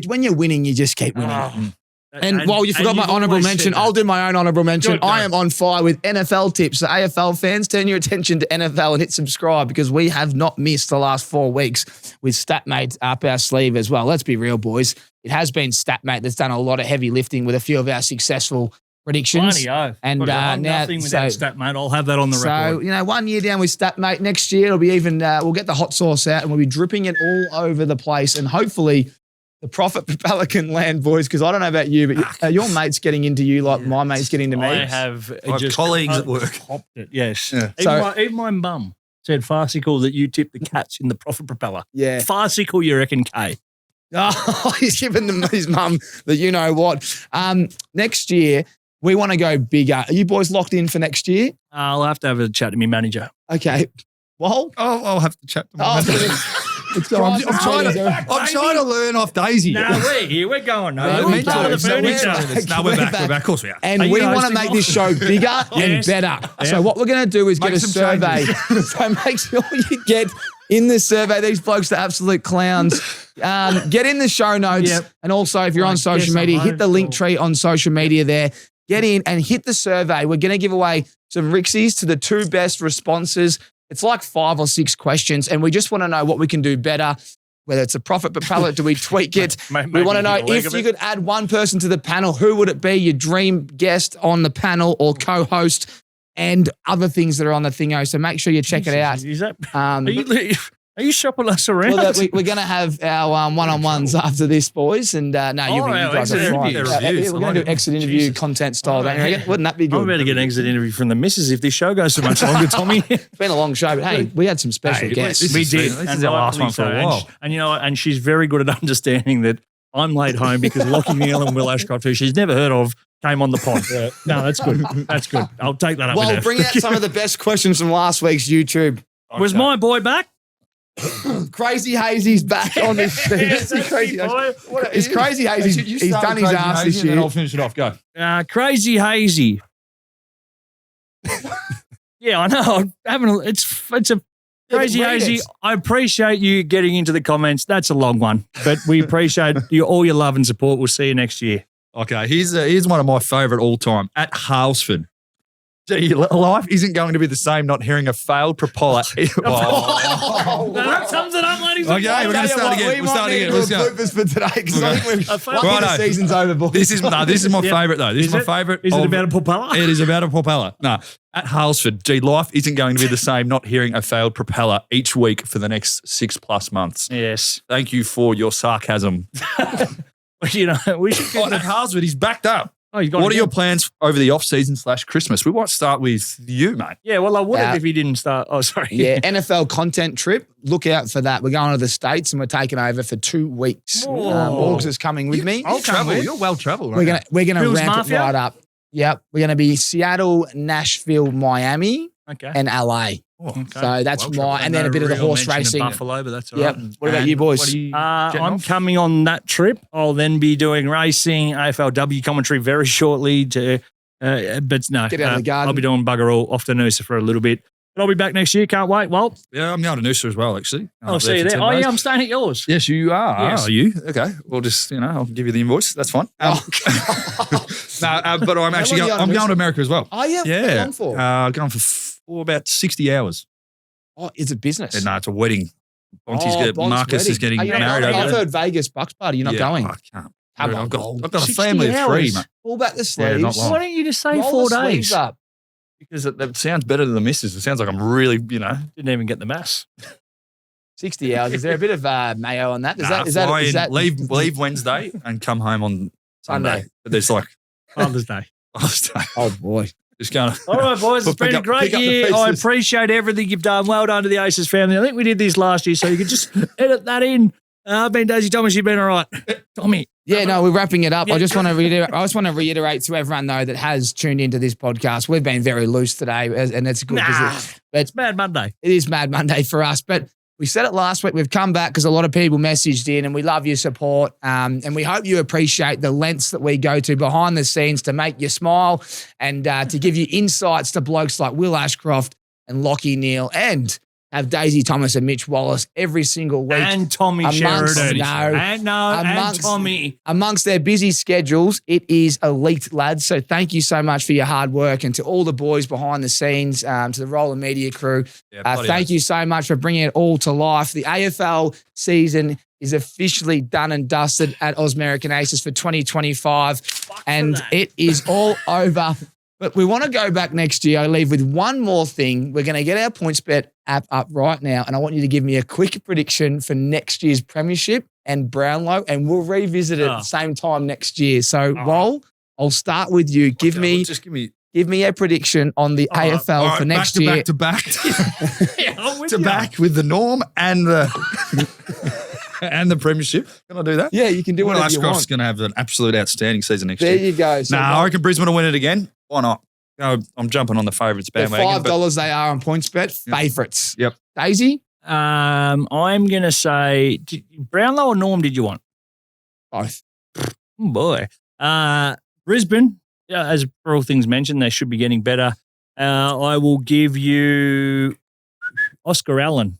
When you're winning, you just keep winning. Oh. And while you forgot my you've honourable always mention, said I'll that. do my own honourable mention. Good, go. I am on fire with NFL tips. So AFL fans, turn your attention to NFL and hit subscribe because we have not missed the last 4 weeks with StatMate up our sleeve as well. Let's be real, boys. It has been StatMate that's done a lot of heavy lifting with a few of our successful predictions. Bloody oath. And, But I'm now- nothing without so- stat, mate. I'll have that on the So, record. 1 year down with StatMate. Next year, it'll be even, we'll get the hot sauce out and we'll be dripping it all over the place. And hopefully, the profit propeller can land, boys, because I don't know about you, but your mate's getting into you like my mate's getting into me. I have I have just colleagues at work. Popped it, yes. Yeah. Even my mum said farcical that you tipped the cats in the profit propeller. Yeah. Farcical, you reckon, K? Oh, he's giving his mum the you know what. Next year, we want to go bigger. Are you boys locked in for next year? I'll have to have a chat to my manager. Okay. Well, I'll have to chat to my oh, manager. it's I'm trying to learn off Daisy. No, we're here. We're going Yeah, home. we're We're part of the back. furniture. No, we're back. We're back. Of course we are. And Are we you want to hosting make one? this show bigger and Yes. better. Yeah. So what we're going to do is Make get a some survey. changes. So make sure you get in the survey. These blokes are absolute clowns. Get in the show notes. Yep. And also, if you're on I guess social media, I'm hit the link homeschooled. tree on social media there. Get in and hit the survey. We're going to give away some RIXXs to the 2 best responses. It's like 5 or 6 questions, and we just want to know what we can do better. Whether it's a profit propeller, do we tweak it? We want to know if you could add one person to the panel, who would it be? Your dream guest on the panel or co-host, and other things that are on the thingo. So make sure you check it out. Is that, But- are you shopping us around? well, we're going to have our one-on-ones after this, boys. And no, you our guys are exit fine. interview Yeah, reviews. we're I going to like do it. exit interview Jesus. content style, don't you reckon? Wouldn't that be I'm good? about to get an exit interview from the missus if this show goes so much longer, Tommy. It's been a long show, but hey, we had some special guests. this We is- did. this and is our last rightfully one for a so. while. And you know, and she's very good at understanding that I'm late home because Lachie Neale and Will Ashcroft, who she's never heard of, came on the pod. No, that's good. That's good. I'll take that up with Well, her. bring out some of the best questions from last week's YouTube. Was my boy back? Crazy Hazy's back on this sheet. Yes, It's Crazy that's me, Hazy. boy. It's Crazy Hazy. He's done his ass this year. I'll finish it off. Go. Crazy Hazy. Yeah, I know. It's a Crazy but read Hazy. it. I appreciate you getting into the comments. That's a long one, but we appreciate all your love and support. We'll see you next year. Okay, here's one of my favourite all time. At Halsford. Gee, life isn't going to be the same not hearing a failed propeller. Oh, That sums it up, ladies and Okay, we're going to start again. We'll start again. Let's go. bloopers for today because I think A failed- the Righto. season's over, boys. This is my Yeah. favourite though. This is my it? favourite. Is it of- about a propeller? It is about a propeller. No, at Halsford, gee, life isn't going to be the same not hearing a failed propeller each week for the next 6+ months. Yes. Thank you for your sarcasm. You know, we should Oh, get at Halsford, he's backed up. Oh, he's got What it are your again. plans over the off-season / Christmas? We might start with you, mate. Yeah, well, I would have Yeah. if he didn't start. Oh, sorry. Yeah, NFL content trip. Look out for that. We're going to the States and we're taking over for 2 weeks. Oh. Morgs is coming with me. I'll come with. You're well travelled. We're gonna Bills ramp Mafia? it right up. Yep. We're gonna be Seattle, Nashville, Miami, Okay. and LA. Okay. So that's and then a bit of the horse racing. Buffalo, but that's all Yep. right. What about you boys? What are you getting I'm off? coming on that trip. I'll then be doing racing, AFLW commentary very shortly. But no, Get out of the garden. I'll be doing bugger all off to Noosa for a little bit. But I'll be back next year. Can't wait. Well, Yeah, I'm going to Noosa as well, actually. I'll see you there. Oh, yeah, I'm staying at yours. Yes, you are. Yes. Are you? Okay. We'll just, I'll give you the invoice. That's fine. But I'm actually long are you on I'm going Noosa? to America as well. Oh yeah. How Yeah. long for? Going for about 60 hours. Oh, is it business? And no, it's a wedding. Bonte's Oh, Bond's Marcus is wedding. getting Are you not married going? over I've there. heard Vegas Bucks party. You're not going. I can't. Come on, I've Gold. got a 60 family of 3, hours. mate. Pull back the Yeah, sleeves. not long. Why don't you just say Roll 4 the sleeves days? up. Because it sounds better than the missus. It sounds like I'm really, Didn't even get the mass. 60 hours. Is there a bit of mayo on that? Is nah, that fly is in, that leave Wednesday and come home on Sunday. But there's like Father's Day. Oh, boy. Just going. All right, boys. It's been a great year. I appreciate everything you've done. Well done to the Aces family. I think we did this last year, so you could just edit that in. I've been Daisy Thomas. You've been all right. Tommy. Yeah, no, we're wrapping it up. Yeah. I just want to reiterate to everyone, though, that has tuned into this podcast. We've been very loose today, and it's good. It's Mad Monday. It is Mad Monday for us, but we said it last week. We've come back because a lot of people messaged in, and we love your support. And we hope you appreciate the lengths that we go to behind the scenes to make you smile and to give you insights to blokes like Will Ashcroft and Lachie Neale and have Daisy Thomas and Mitch Wallace every single week. And Tommy Sheridan. And Tommy. Amongst their busy schedules, it is elite, lads. So thank you so much for your hard work, and to all the boys behind the scenes, to the Roller Media crew. Thank you so much for bringing it all to life. The AFL season is officially done and dusted at American Aces for 2025, and it is all over. But we want to go back next year. I leave with one more thing. We're going to get our PointsBet app up right now, and I want you to give me a quick prediction for next year's premiership and Brownlow, and we'll revisit it at the same time next year. So, Wol, I'll start with you. Give me a prediction on the AFL for next year. To back with the norm and the premiership. Can I do that? Yeah, you can do whatever you want. Ashcroft's going to have an absolute outstanding season next year. There you go. So I reckon Brisbane will win it again. Why not? I'm jumping on the favourites bandwagon. $5 they are on PointsBet. Favourites. Yep. Daisy? I'm going to say Brownlow or Norm did you want? Both. Oh boy. Brisbane, as for all things mentioned, they should be getting better. I will give you Oscar Allen.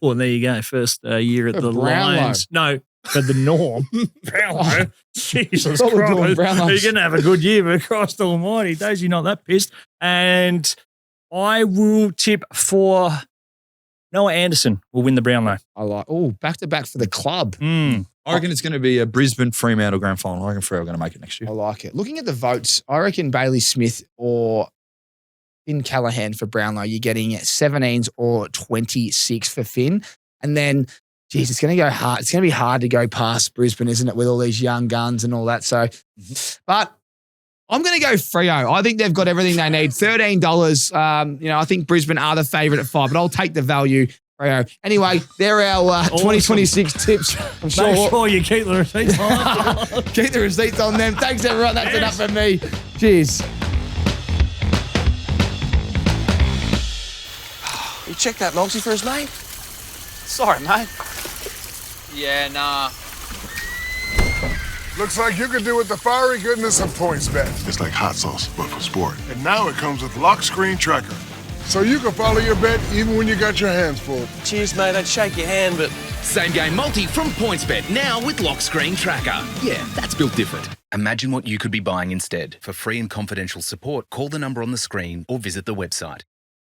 Oh, there you go. First year at the Lions. No, for the Norm. Brownlow. Jesus Christ. You're going to have a good year, but Christ almighty. Daisy not that pissed. And I will tip for Noah Anderson will win the Brownlow. I like, back-to-back for the club. I reckon it's going to be a Brisbane Fremantle grand final. I reckon Freo are going to make it next year. I like it. Looking at the votes, I reckon Bailey Smith or Finn Callahan for Brownlow, you're getting 17s or 26 for Finn. And then, geez, it's going to go hard. It's going to be hard to go past Brisbane, isn't it, with all these young guns and all that. So, but I'm going to go Freo. I think they've got everything they need. $13. I think Brisbane are the favourite at 5, but I'll take the value. Freo. Anyway, they're our 2026 tips. I'm sure. Make sure you keep the receipts on. Keep the receipts on them. Thanks, everyone. That's enough for me. Cheers. You check that Logsy for his mate? Sorry, mate. Yeah, nah. Looks like you could do with the fiery goodness of PointsBet. It's like hot sauce, but for sport. And now it comes with lock screen tracker. So you can follow your bet even when you got your hands full. Cheers, mate. I'd shake your hand, but... Same game multi from PointsBet, now with lock screen tracker. Yeah, that's built different. Imagine what you could be buying instead. For free and confidential support, call the number on the screen or visit the website.